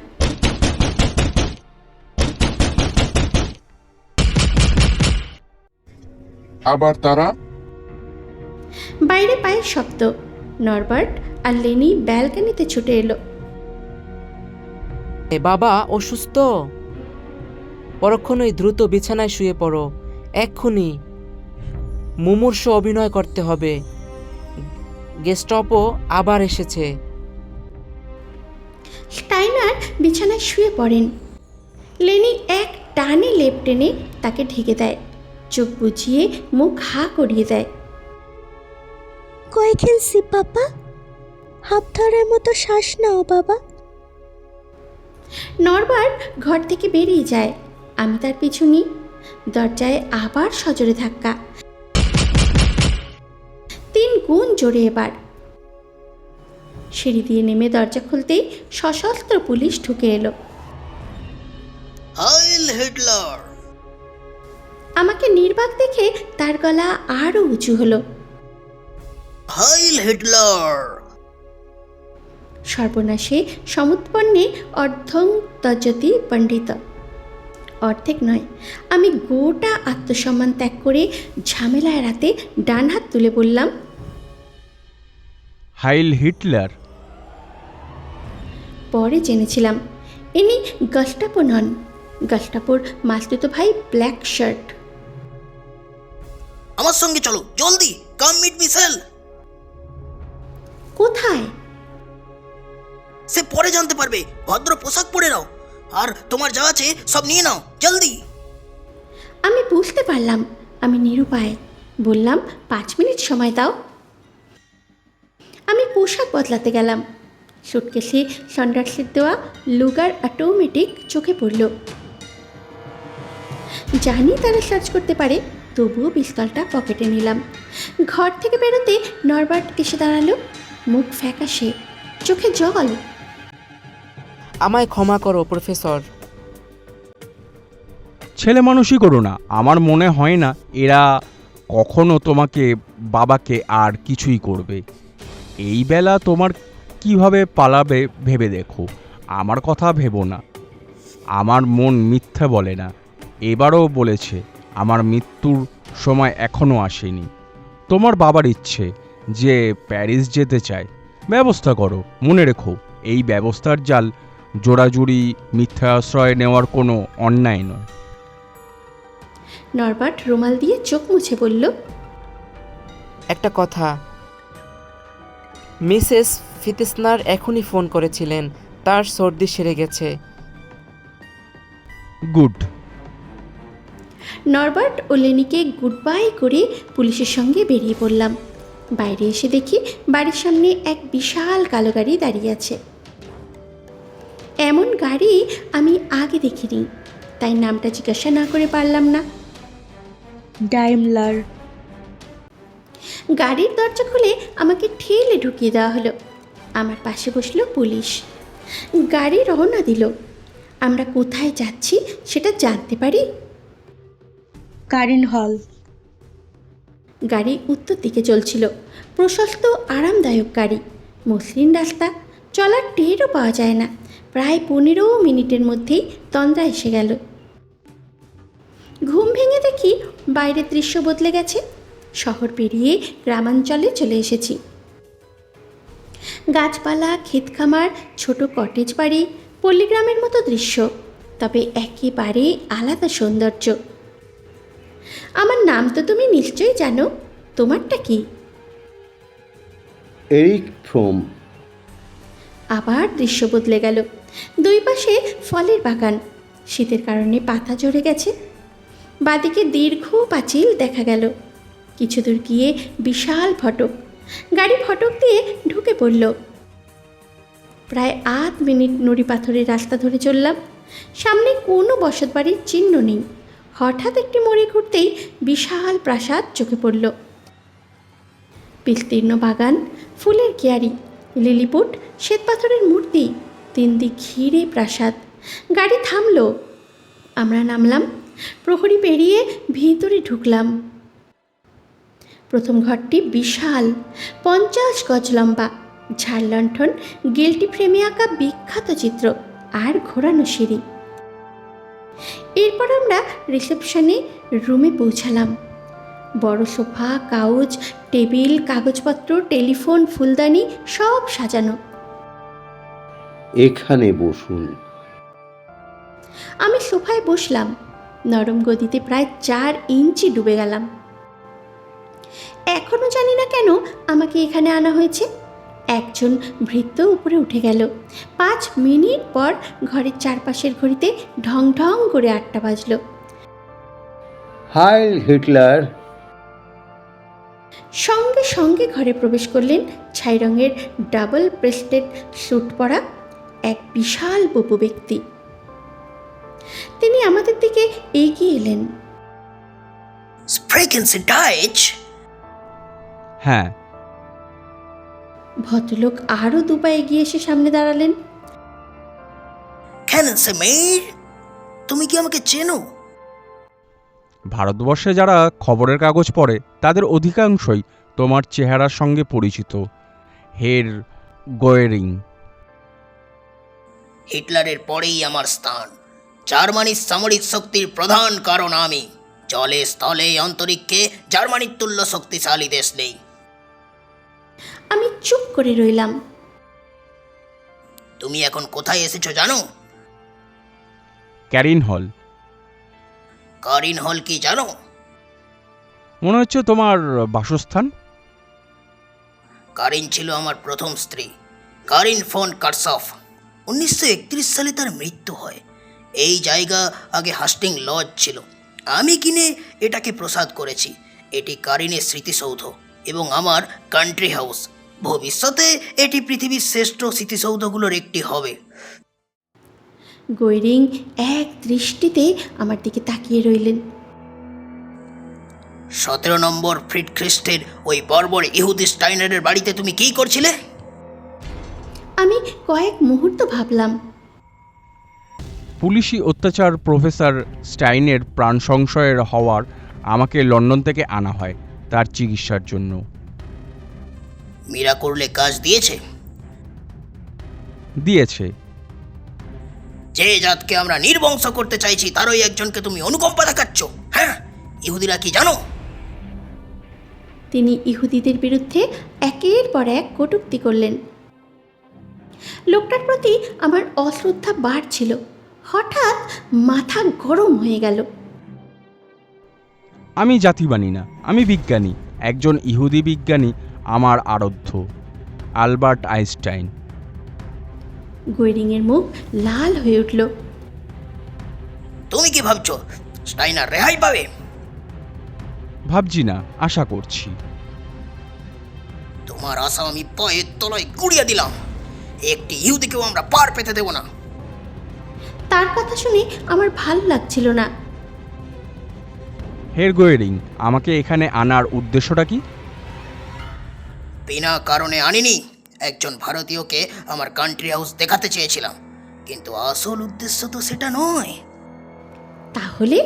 Speaker 12: আবার তারা।
Speaker 1: বাইরে পায়ের শব্দ। নরবার্ট আর লেনি ব্যালকনিতে ছুটে এলো।
Speaker 6: বাবা অসুস্থ, পরক্ষণেই দ্রুত বিছানায় শুয়ে পড়ো, এক্ষুনি। মুমূর্ষ অভিনয় করতে হবে। গেস্টাপো আবার এসেছে।
Speaker 1: স্টাইনার বিছানায় শুয়ে পড়েন। লেনি এক টানে লেপ টেনে তাকে ঢেকে দেয়, চোখ বুঝিয়ে মুখ হা করিয়ে দেয়।
Speaker 10: কয় খেলছি পাপা, হাত ধরার মতো শ্বাস নাও বাবা।
Speaker 1: নরবার্ট ঘর থেকে বেরিয়ে যায়। আমি তার পিছু নিই। দরজায় আবার সজোরে ধাক্কা। 3 গুণ জোরে এবার। সিঁড়ি দিয়ে নেমে দরজা খুলতেই সশস্ত্র পুলিশ ঢুকে এলো।
Speaker 7: হিটলার!
Speaker 1: আমাকে নির্বাক দেখে তার গলা আরও উঁচু হলো।
Speaker 7: হাইল হিটলার!
Speaker 1: সর্বনাশে সমুৎপন্নে অর্ধং তজ্জতি পণ্ডিত। অর্ধেক নয়, আমি গোটা আত্মসম্মান ত্যাগ করে ঝামেলা এড়াতে ডান হাত তুলে বললাম,
Speaker 3: হাইল হিটলার।
Speaker 1: পরে জেনেছিলাম ইনি গাস্টাপো নন, গাস্টাপোর মাস্তুতো ভাই ব্ল্যাক শার্ট।
Speaker 7: আমার সঙ্গে চলো, জলদি! কাম মিট মি সেল!
Speaker 1: কোথায়?
Speaker 7: সে পরে জানতে পারবে। ভদ্র পোশাক পরে নাও, আর তোমার যা আছে সব নিয়ে নাও, জলদি!
Speaker 1: আমি বুঝতে পারলাম আমি নিরুপায়। বললাম 5 মিনিট সময় দাও। আমি পোশাক বদলাতে গেলাম। সুটকেসে সন্ডার্সের দেওয়া লুগার অটোমেটিক চোখে পড়ল। জানি তারা সার্চ করতে পারে, তবুও পিস্তলটা পকেটে নিলাম। ঘর থেকে বেরোতে নরবার্ট এসে দাঁড়ালো, মুখ ফ্যাকাশে, চোখে জল।
Speaker 6: আমায় ক্ষমা করো প্রফেসর।
Speaker 3: ছেলে মানুষই করো না। আমার মনে হয় না এরা কখনো তোমাকে, বাবাকে আর কিছুই করবে। এই বেলা তোমার কিভাবে পালাবে ভেবে দেখো। আমার কথা ভেবো না। আমার মন মিথ্যে বলে না। এবারও বলেছে আমার মৃত্যুর সময় এখনও আসেনি। তোমার বাবার ইচ্ছে যে প্যারিস যেতে চায়, ব্যবস্থা করো। মনে রেখো, এই ব্যবস্থার জাল জোড়াজুড়ি মিথ্যা আশ্রয় নেওয়ার কোনো অন্যায় নয়।
Speaker 1: নরবার্ট রুমাল দিয়ে চোখ মুছে বলল,
Speaker 6: একটা কথা, মিসেস ফিতিসনার এখনই ফোন করেছিলেন, তার সর্দি সেরে গেছে।
Speaker 3: গুড।
Speaker 1: নরবার্ট ও লেনিকে গুড বাই করে পুলিশের সঙ্গে বেরিয়ে পড়লাম। বাইরে এসে দেখি বাড়ির সামনে এক বিশাল কালো গাড়ি দাঁড়িয়ে আছে। এমন গাড়ি আমি আগে দেখিনি, তাই নামটা জিজ্ঞাসা না করে পারলাম না।
Speaker 10: ডাইমলার।
Speaker 1: গাড়ির দরজা খুলে আমাকে ঠেলে ঢুকিয়ে দেওয়া হলো। আমার পাশে বসলো পুলিশ। গাড়ি রওনা দিল। আমরা কোথায় যাচ্ছি সেটা জানতে পারি?
Speaker 10: কারেন হল।
Speaker 1: গাড়ি উত্তর দিকে চলছিল। প্রশস্ত আরামদায়ক গাড়ি, মসৃণ রাস্তা, চলার টেরও পাওয়া যায় না। প্রায় 15 মিনিটের মধ্যেই তন্দ্রা এসে গেল। ঘুম ভেঙে দেখি বাইরের দৃশ্য বদলে গেছে। শহর পেরিয়ে গ্রামাঞ্চলে চলে এসেছি। গাছপালা, ক্ষেতখামার, ছোট কটেজ বাড়ি, পল্লীগ্রামের মতো দৃশ্য, তবে একেবারে আলাদা সৌন্দর্য। আমার নাম তো তুমি নিশ্চয়ই জানো, তোমারটা কি?
Speaker 5: এরিক ফ্রোম।
Speaker 1: আবার দৃশ্য বদলে গেল। দুই পাশে ফলের বাগান, শীতের কারণে পাতা ঝরে গেছে। বাদিকে দীর্ঘ পাঁচিল দেখা গেল। কিছু দূর গিয়ে বিশাল ফটক। গাড়ি ফটক দিয়ে ঢুকে পড়ল। প্রায় 8 মিনিট নুড়ি পাথরের রাস্তা ধরে চললাম। সামনে কোনো বসত বাড়ির চিহ্ন নেই। হঠাৎ একটি মোড়ে ঘুরতেই বিশাল প্রাসাদ চোখে পড়ল। বিস্তীর্ণ বাগান, ফুলের কিয়ারি, লিলিপুট, শ্বেতপাথরের মূর্তি, 3 দিক ঘিরে প্রাসাদ। গাড়ি থামল। আমরা নামলাম। প্রহরী পেরিয়ে ভিতরে ঢুকলাম। প্রথম ঘরটি বিশাল, 50 গজ লম্বা, ঝাড় লণ্ঠন, গিল্টি ফ্রেমে আঁকা বিখ্যাত চিত্র আর ঘোরানো সিঁড়ি। এরপর আমরা রিসেপশনে রুমে পৌঁছালাম। বড় সোফা, কাউচ, টেবিল, কাগজপত্র, টেলিফোন, ফুলদানি সব সাজানো।
Speaker 5: এখানে বসুন।
Speaker 1: আমি সোফায় বসলাম। নরম গদিতে প্রায় 4 ইঞ্চি ডুবে গেলাম। এখনো জানি না কেন আমাকে এখানে আনা হয়েছে। একজন ভৃত্য উপরে উঠে গেল। 5 মিনিট পর ঘরের চারপাশের ঘড়িতে ঢং ঢং করে 8টা বাজলো।
Speaker 5: হাইল হিটলার।
Speaker 1: সঙ্গে সঙ্গে ঘরে প্রবেশ করলেন ছাই রঙের ডাবল ব্রেস্টেড স্যুট পরা এক বিশাল বপু ব্যক্তি। তিনি আমাদের দিকে এগিয়ে এলেন।
Speaker 7: স্প্রেকেন সি ডাইচ?
Speaker 3: হ্যাঁ।
Speaker 1: ভদ্রলোক আরও 2 পা এগিয়ে এসে সামনে দাঁড়ালেন।
Speaker 7: কেনেন সে মেয়ের? তুমি কি আমাকে চেনো?
Speaker 3: ভারতবর্ষে যারা খবরের কাগজ পড়ে তাদের অধিকাংশই তোমার চেহারার সঙ্গে পরিচিত। হের গোয়েরিং।
Speaker 7: হিটলারের পরেই আমার স্থান। জার্মানির সামরিক শক্তির প্রধান কারণ আমি। জলে স্থলে অন্তরিক্ষে জার্মানির তুল্য শক্তিশালী দেশ নেই।
Speaker 1: আমি চুপ করে রইলাম।
Speaker 7: তুমি এখন কোথায় এসেছো জানো?
Speaker 3: ক্যারিন হল।
Speaker 7: কারিন হল কি জানো?
Speaker 3: মনে হচ্ছে তোমার বাসস্থান।
Speaker 7: কারিন ছিল আমার প্রথম স্ত্রী, কারিন ফন কারসফ। 1931 সালে তার মৃত্যু হয়। এই জায়গা আগে হাস্টিং লজ ছিল। আমি কিনে এটাকে প্রসাদ করেছি। এটি কারিনের স্মৃতিসৌধ এবং আমার কান্ট্রি হাউস। ভবিষ্যতে এটি পৃথিবীর শ্রেষ্ঠ স্মৃতিসৌধগুলোর একটি হবে।
Speaker 1: গোয়েরিং এক দৃষ্টিতে আমার দিকে তাকিয়ে রইলেন।
Speaker 7: 17 নম্বর ফ্রিডক্রিস্টের ওই বর্বর ইহুদি স্টাইনারের বাড়িতে তুমি কী করছিলে?
Speaker 1: আমি কয়েক মুহূর্ত ভাবলাম।
Speaker 3: পুলিশি অত্যাচার প্রফেসর স্টাইনের প্রাণ সংশয়ের হওয়ার আমাকে লন্ডন থেকে আনা হয় তার চিকিৎসার জন্য।
Speaker 7: মীরা করলে কাজ দিয়েছে?
Speaker 3: দিয়েছে।
Speaker 7: যে জাতকে আমরা নির্বংশ করতে চাইছি তারই একজনকে তুমি অনুকম্পা দেখাচ্ছ। হ্যাঁ, ইহুদিরা কি জানো?
Speaker 1: তিনি ইহুদিদের বিরুদ্ধে একের পর এক কটূক্তি করলেন। লোকটার প্রতি আমার অশ্রদ্ধা বাড়ছিল। হঠাৎ মাথা গরম হয়ে গেল।
Speaker 3: আমি জাতি মানি না, আমি বিজ্ঞানী। একজন ইহুদি বিজ্ঞানী আমার আরাধ্য, আলবার্ট আইনস্টাইন।
Speaker 1: গোয়েরিংয়ের মুখ লাল হয়ে উঠল।
Speaker 7: তুমি কি ভাবছো স্টাইনার রেহাই পাবে?
Speaker 3: ভাবছি না, আশা করছি।
Speaker 7: তোমার আশা আমি পায়ের তলায় গুড়িয়ে দিলাম। একটি ইহুদিকেও আমরা পার পেতে দেব না।
Speaker 1: তার কথা শুনে আমার ভালো লাগছিল না।
Speaker 3: হের গোয়েরিং, আমাকে এখানে আনার উদ্দেশ্যটা কি?
Speaker 7: বিনা কারণে আনিনি। একজন ভারতীয়কে আমার কান্ট্রি হাউস দেখাতে চেয়েছিলাম, কিন্তু আসল উদ্দেশ্য তো সেটা নয়।
Speaker 1: তাহলে?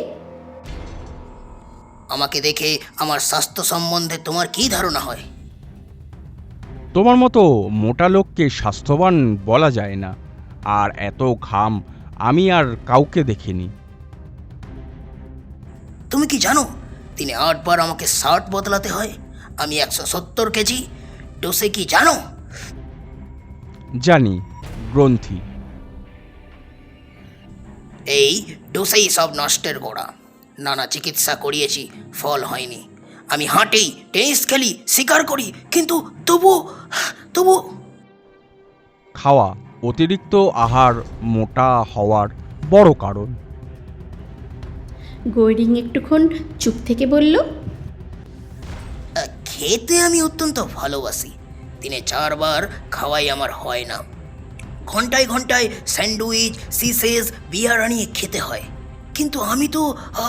Speaker 7: আমাকে দেখে আমার স্বাস্থ্য সম্বন্ধে তোমার কি ধারণা হয়?
Speaker 3: তোমার মতো মোটা লোককে স্বাস্থ্যবান বলা যায় না। আর এত ঘাম আমি আর কাউকে দেখিনি।
Speaker 7: তুমি কি জানো দিনে 8 বার আমাকে শার্ট বদলাতে হয়? আমি 170 কেজি। ডোসে কি জানো?
Speaker 3: জানি, গ্রন্থি।
Speaker 7: এই ডোসেই সব নষ্টের গোড়া। নানা চিকিৎসা করিয়েছি, ফল হয়নি। আমি হাঁটি, টেনিস খেলি, শিকার করি, কিন্তু তবু
Speaker 3: খাওয়া, অতিরিক্ত আহার মোটা হওয়ার বড় কারণ।
Speaker 1: গোয়েরিং একটুক্ষণ চুপ থেকে বলল,
Speaker 7: খেতে আমি অত্যন্ত ভালোবাসি। দিনে 4 বার খাওয়াই আমার হয় না। ঘন্টায় ঘন্টায় স্যান্ডউইচ, সিসেস, বিয়ার আনিয়ে খেতে হয়। কিন্তু আমি তো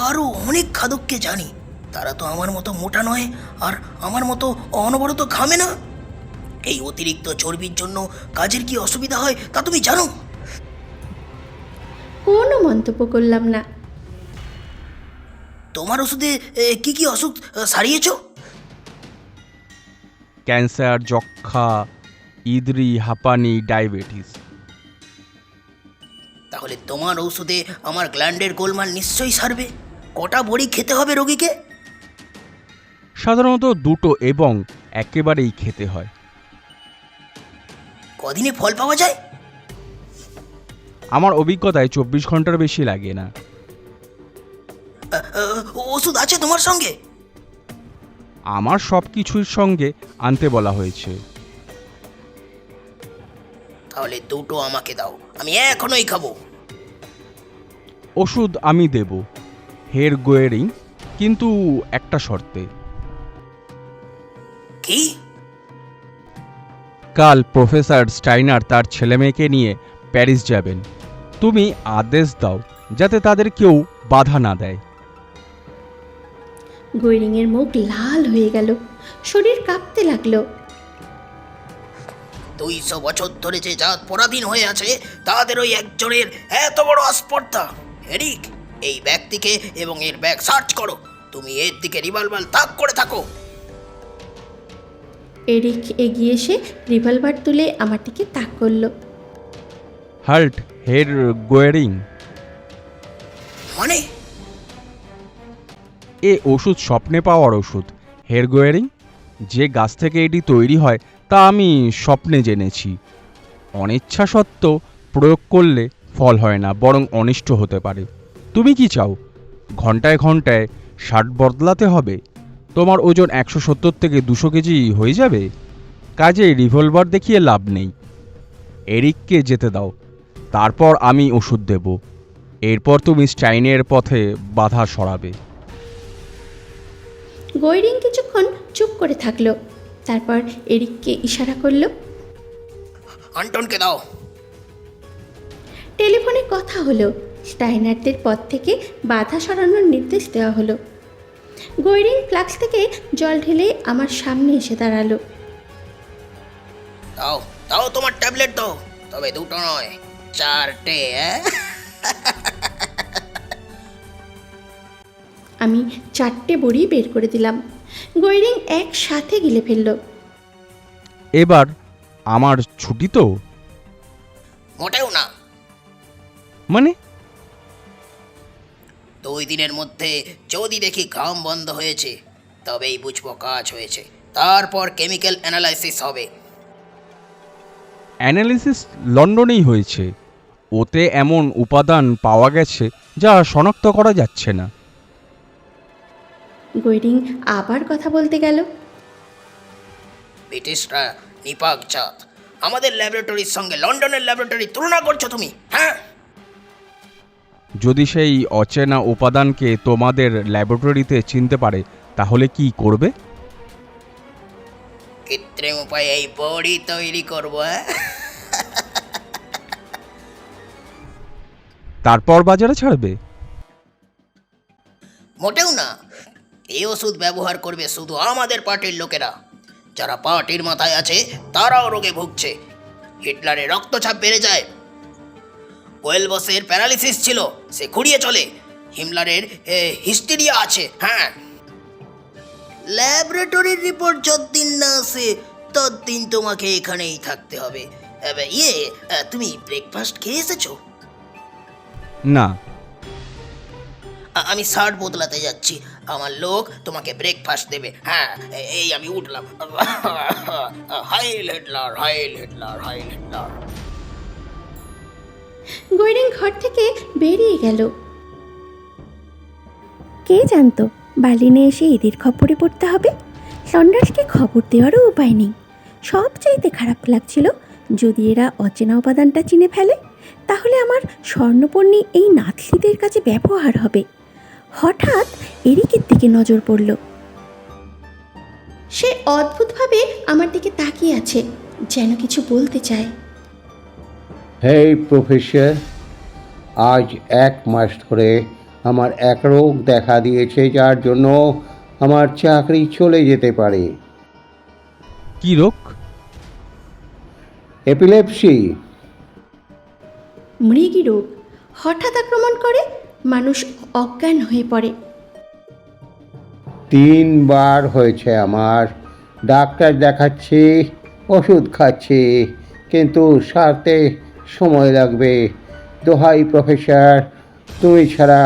Speaker 7: আরও অনেক খাদককে জানি। তারা তো আমার মতো মোটা নয়, আর আমার মতো অনবরত ঘামে না। এই অতিরিক্ত চর্বির জন্য কাজের কি অসুবিধা হয় তা তুমি জানো?
Speaker 1: কোনো মন্তব্য করলাম না।
Speaker 7: তোমার ওষুধে কি কি অসুখ সারিয়েছ?
Speaker 3: ক্যান্সার, যক্ষা, ইদরি, হাঁপানি, ডায়াবেটিস।
Speaker 7: তাহলে তোমার ঔষধে আমার গ্ল্যান্ডের গোলমাল নিশ্চয়ই সারবে। কটা বড়ি খেতে হবে রোগীকে?
Speaker 3: সাধারণত 2টো এবং একেবারেই খেতে হয়।
Speaker 7: কদিনে ফল পাওয়া যায়?
Speaker 3: আমার অভিজ্ঞতায় 24 ঘন্টার বেশি লাগে না।
Speaker 7: ওষুধ আছে তোমার সঙ্গে?
Speaker 3: আমার সব কিছুর সঙ্গে আনতে বলা হয়েছে।
Speaker 7: তাহলে 2টো আমাকে দাও, আমি এখনই খাবো।
Speaker 3: ওষুধ আমি দেব, হের গোয়েরিং, কিন্তু একটা শর্তে।
Speaker 7: কি?
Speaker 3: কাল প্রফেসর স্টাইনার তার ছেলেমেয়েকে নিয়ে প্যারিস যাবেন। তুমি আদেশ দাও যাতে তাদের কেউ বাধা না দেয়।
Speaker 1: গোয়েরিংয়ের মুখ লাল হয়ে গেল, শরীর কাঁপতে লাগলো।
Speaker 7: 200 বছর ধরে যে জাত পরাধীন হয়ে আছে তাদের ওই একজনের এত বড় আস্পর্ধা। এরিক, এই ব্যক্তিকে এবং এর ব্যাগ সার্চ করো। তুমি এর দিকে রিভলভার তাক করে থাকো।
Speaker 1: এরিক এগিয়ে এসে রিভলভার তুলে আমার দিকে তাক করলো।
Speaker 3: হাল্ট, হের গোয়ারিং।
Speaker 7: মানে?
Speaker 3: এ ওষুধ স্বপ্নে পাওয়ার ওষুধ, হের গোয়ারিং। যে গাছ থেকে এটি তৈরি হয় তা আমি স্বপ্নে জেনেছি। অনিচ্ছা সত্ত্বেও প্রয়োগ করলে ফল হয় না, বরং অনিষ্ট হতে পারে। তুমি কি চাও ঘন্টায় ঘন্টায় শার্ট বদলাতে হবে? তোমার ওজন 170 থেকে 200 কেজি হয়ে যাবে। কাজে রিভলভার দেখিয়ে লাভ নেই। এরিককে যেতে দাও, তারপর আমি ওষুধ দেব। এরপর তুমি স্টাইনের পথে বাধা সরাবে।
Speaker 1: গোয়রিং কিছুক্ষণ চুপ করে থাকলো, তারপর এরিককে ইশারা করলো।
Speaker 7: আন্টনকে দাও।
Speaker 1: টেলিফোনে কথা হলো, স্টাইনারদের পথ থেকে বাধা সরানোর নির্দেশ দেওয়া হলো। গোয়রিং ফ্লাক্স থেকে জল ঢেলে আমার সামনে এসে দাঁড়ালো।
Speaker 7: দাও দাও, তোমার ট্যাবলেট দাও, তবে 2টো নয়, 4টে।
Speaker 1: আমি 4টে বড়ি বের করে দিলাম। গোয়রিং একসাথে গিলে ফেললো।
Speaker 3: এবার আমার ছুটি তো?
Speaker 7: মোটেও না।
Speaker 3: মানে?
Speaker 7: 2 দিনের মধ্যে যদি দেখি ঘাম বন্ধ হয়েছে, তবেই বুঝবো কাজ হয়েছে। তারপর কেমিক্যাল অ্যানালাইসিস হবে।
Speaker 3: অ্যানালিসিস লন্ডনেই হয়েছে। ওতে এমন উপাদান পাওয়া গেছে যা শনাক্ত করা যাচ্ছে না।
Speaker 1: গোয়রিং আবার কথা বলতে গেল।
Speaker 7: ব্রিটিশরা নিপাক জাত। আমাদের ল্যাবরেটরির সঙ্গে লন্ডনের ল্যাবরেটরি তুলনা করছো তুমি? হ্যাঁ,
Speaker 3: যদি সেই অচেনা উপাদানকে তোমাদের ল্যাবরেটরিতে চিনতে পারে তাহলে কি করবে?
Speaker 7: কৃত্রিম উপায়ে এই বড়ি তৈরি করবো।
Speaker 3: তারপর বাজারে ছাড়বে?
Speaker 7: মোটেও না। এই ওষুধ ব্যবহার করবে শুধু আমাদের পার্টির লোকেরা। যারা পার্টির মাথায় আছে তারাও রোগে ভুগছে। হিটলারের রক্তচাপ বেড়ে যায়, ওয়েলবসের প্যারালিসিস ছিল, সে খুঁড়িয়ে চলে। হিমলারের হিস্টেরিয়া আছে। হ্যাঁ, ল্যাবরেটরির রিপোর্ট যতদিন না আসে ততদিন তোমাকে এখানেই থাকতে হবে। তুমি ব্রেকফাস্ট খেয়ে এসেছো?
Speaker 3: না।
Speaker 7: আমি শার্ট বদলাতে যাচ্ছি, আমার লোক তোমাকে ব্রেকফাস্ট দেবে। হ্যাঁ, এই আমি উঠলাম। Hail Hitler, Hail Hitler, Hail Hitler.
Speaker 1: গোয়রিং ঘর থেকে বেরিয়ে গেল। কে জানতো বার্লিনে এসে এদের খবরে পড়তে হবে। লন্ডার্সকে খবর দেওয়ারও উপায় নেই। সবচাইতে খারাপ লাগছিল যদি এরা অচেনা উপাদানটা চিনে ফেলে, তাহলে আমার স্বর্ণপর্ণী এই নাতলিদের কাছে ব্যবহার হবে। হঠাৎ এরিকের দিকে নজর পড়ল। সে অদ্ভুতভাবে আমার দিকে তাকিয়ে আছে, যেন কিছু বলতে চায়।
Speaker 5: হেই প্রফেসর, আজ 1 মাস ধরে আমার এক রোগ দেখা দিয়েছে যার জন্য আমার চাকরি চলে যেতে পারে।
Speaker 3: কি রোগ?
Speaker 5: এপিলেপসি।
Speaker 1: মৃগী রোগ হঠাৎ আক্রমণ করে, মানুষ অজ্ঞান হয়ে পড়ে।
Speaker 5: 3 বার হয়েছে আমার। ডাক্তার দেখাচ্ছি, ওষুধ খাচ্ছি, কিন্তু সারতে সময় লাগবে। দোহাই প্রফেসর, তুমি ছাড়া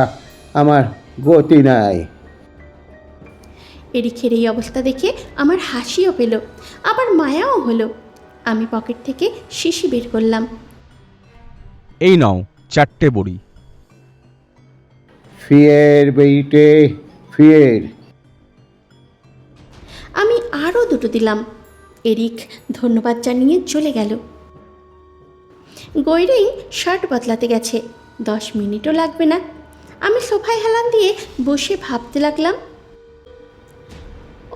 Speaker 5: আমার গতি নাই।
Speaker 1: এরিকের এই অবস্থা দেখে আমার হাসিও পেল, আবার মায়াও হলো। আমি পকেট থেকে শিশি বের করলাম।
Speaker 3: এই নাও 4টে বড়ি।
Speaker 5: ফিয়ের বেইটে ফিয়ের।
Speaker 1: আমি আরও 2টো দিলাম। এরিক ধন্যবাদ জানিয়ে চলে গেল। গোয়রিং শার্ট বদলাতে গেছে, 10 মিনিটও লাগবে না। আমি সোফায় হেলান দিয়ে বসে ভাবতে লাগলাম।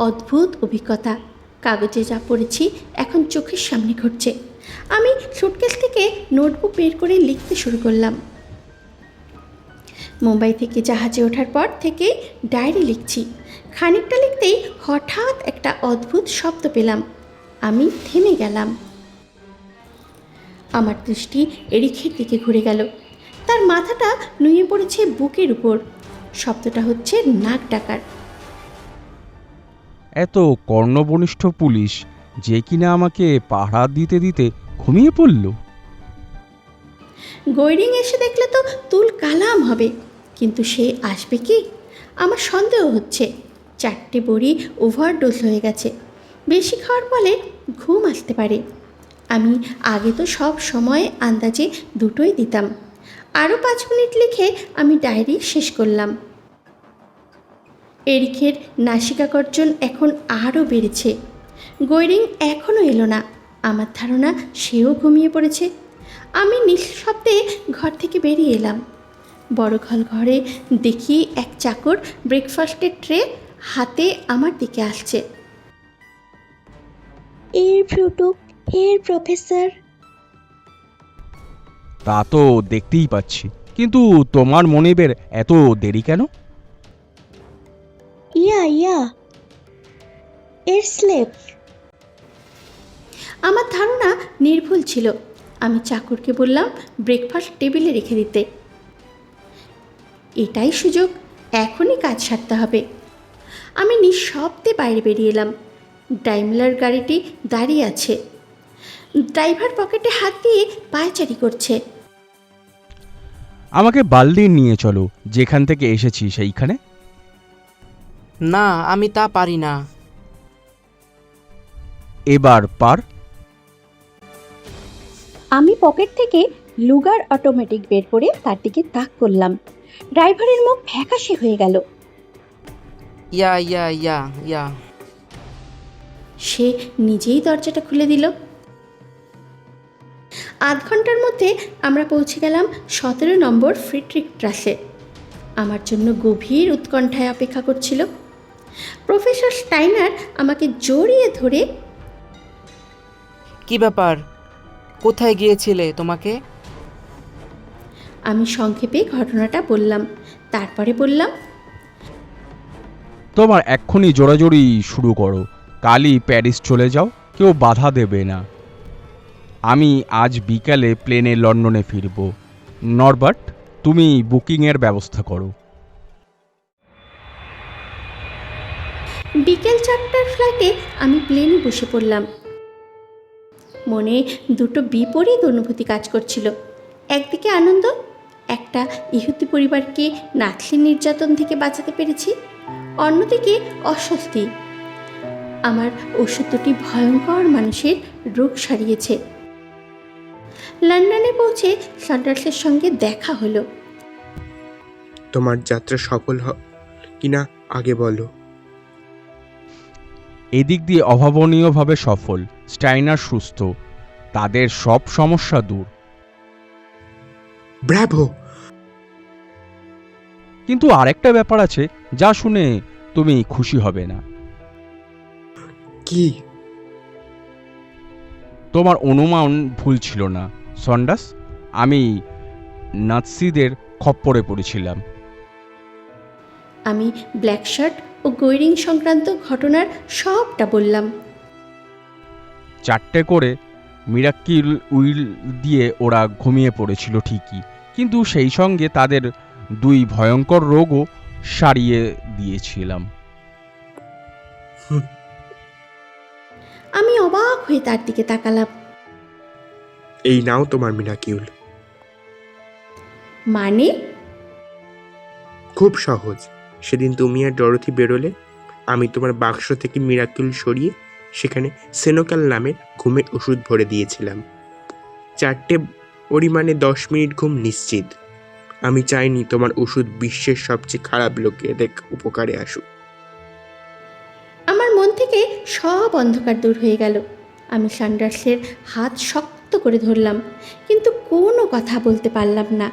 Speaker 1: অদ্ভুত অভিজ্ঞতা। কাগজে যা পড়েছি এখন চোখের সামনে ঘটছে। আমি সুটকেস থেকে নোটবুক বের করে লিখতে শুরু করলাম। মুম্বাই থেকে জাহাজে ওঠার পর থেকেই ডায়েরি লিখছি। খানিকটা লিখতেই হঠাৎ একটা অদ্ভুত শব্দ পেলাম। আমি থেমে গেলাম। আমার দৃষ্টি এরিকের দিকে ঘুরে গেল। তার মাথাটা নুয়ে পড়েছে বুকের উপর। শব্দটা হচ্ছে নাক ডাকার।
Speaker 3: এত কর্ণবনিষ্ঠ পুলিশ যে কিনা আমাকে পাহারা দিতে দিতে ঘুমিয়ে পড়ল।
Speaker 1: গৈরিং এসে দেখলে তো তুল কালাম হবে, কিন্তু সে আসবে কি? আমার সন্দেহ হচ্ছে। 4টে বড়ি ওভারডোজ হয়ে গেছে। বেশি খাওয়ার ফলে ঘুম আসতে পারে। আমি আগে তো সব সময় আন্দাজে 2টোই দিতাম। আরও 5 মিনিট লিখে আমি ডায়েরি শেষ করলাম। এরিকের নাসিকাগর্জন এখন আরও বেড়েছে। গৈরিং এখনও এলো না। আমার ধারণা সেও ঘুমিয়ে পড়েছে। আমি নিঃশব্দে ঘর থেকে বেরিয়ে এলাম। বড় ঘরে দেখি এক চাকর ব্রেকফাস্টের ট্রে হাতে আমার দিকে আসছে।
Speaker 10: এর ফ্রুটুক, হের প্রফেসর।
Speaker 3: তা তো দেখতেই পাচ্ছি, কিন্তু তোমার মনিবের এত দেরি কেন?
Speaker 10: ইয়া এর স্লেভ।
Speaker 1: আমার ধারণা নির্ভুল ছিল। আমি চাকরকে বললাম ব্রেকফাস্ট টেবিলে রেখে দিতে। এটাই সুযোগ, এখনই কাজ সারতে হবে। আমি নিঃশব্দে বাইরে বেরিয়ে এলাম। ডাইমলার গাড়িটি দাঁড়িয়ে আছে। ড্রাইভার পকেটে হাত দিয়ে পায়চারি করছে।
Speaker 3: আমাকে বার্লিন নিয়ে চলো, যেখান থেকে এসেছি সেইখানে।
Speaker 6: না, আমি তা পারি না।
Speaker 3: এবার পার।
Speaker 1: আমি পকেট থেকে লুগার অটোমেটিক বের করে তার দিকে তাক করলাম। ড্রাইভারের মুখ ফ্যাকাশে হয়ে গেল।
Speaker 6: ইয়া ইয়া ইয়া ইয়া
Speaker 1: সে নিজেই দরজাটা খুলে দিল। আধ ঘন্টার মধ্যে আমরা পৌঁছে গেলাম 17 নম্বর ফ্রিডরিক ট্রাসে। আমার জন্য গভীর উৎকণ্ঠায় অপেক্ষা করছিল। প্রফেসর স্টাইনার আমাকে জড়িয়ে ধরে,
Speaker 6: কি ব্যাপার, কোথায় গিয়েছিলে তোমাকে?
Speaker 1: আমি সংক্ষেপে ঘটনাটা বললাম। তারপরে বললাম,
Speaker 3: তোমার এক্ষুনি জোরাজোরি শুরু করো। কালই প্যারিস চলে যাও, কেউ বাধা দেবে না। আমি আজ বিকালে প্লেনে লন্ডনে ফিরব। নরবার্ট, তুমি বুকিংয়ের ব্যবস্থা করো।
Speaker 1: বিকেল 4টার ফ্লাইটে আমি প্লেনে বসে পড়লাম। মনে 2টো বিপরীত অনুভূতি কাজ করছিল। একদিকে আনন্দ, একটা ইহুদি পরিবারকে নাৎসি নির্যাতন থেকে বাঁচাতে পেরেছি। অন্যদিকে অস্বস্তি, আমার ওষুধ দুটি ভয়ঙ্কর মানুষের রোগ সারিয়েছে। লন্ডনে পৌঁছে সান্ডার্সের সঙ্গে দেখা হলো।
Speaker 9: তোমার যাত্রা সফল কিনা আগে বলো।
Speaker 3: এদিক দিয়ে অভাবনীয়ভাবে সফল। স্টাইনার সুস্থ, তাদের সব সমস্যা দূর।
Speaker 9: ব্রাভো!
Speaker 3: কিন্তু আরেকটা ব্যাপার আছে যা শুনে তুমি খুশি হবে না।
Speaker 9: কি?
Speaker 3: তোমার অনুমান ভুল ছিল না সন্ডাস। আমি নাৎসিদের খপ্পরে পড়েছিলাম।
Speaker 1: আমি ব্ল্যাক শার্ট ও গৈরিং সংক্রান্ত ঘটনার সবটা বললাম।
Speaker 3: 4টে করে মিরাক্কিল উইল দিয়ে ওরা ঘুমিয়ে পড়েছিল ঠিকই, কিন্তু সেই সঙ্গে তাদের 2 ভয়ঙ্কর রোগও সারিয়ে দিয়েছিলাম।
Speaker 1: আমি অবাক হয়ে তার দিকে তাকালাম।
Speaker 9: এই নাও তোমার মিরাকিউল।
Speaker 1: মানে?
Speaker 9: খুব সহজ। সেদিন তুমি আর ডরোথি বেরোলে, আমি তোমার বাক্স থেকে মিরাকিউল সরিয়ে সেখানে সেনোকাল নামের ঘুমের ওষুধ ভরে দিয়েছিলাম। 4টে পরিমাণে 10 মিনিট ঘুম নিশ্চিত। আমি চাইনি তোমার ওষুধ বিশ্বের সবচেয়ে খারাপ লোকেদের উপকারে আসুক।
Speaker 1: আমার মন থেকে সব অন্ধকার দূর হয়ে গেল। আমি সান্ডার্সের হাত শক্ত করে ধরলাম, কিন্তু কোনো কথা বলতে পারলাম না।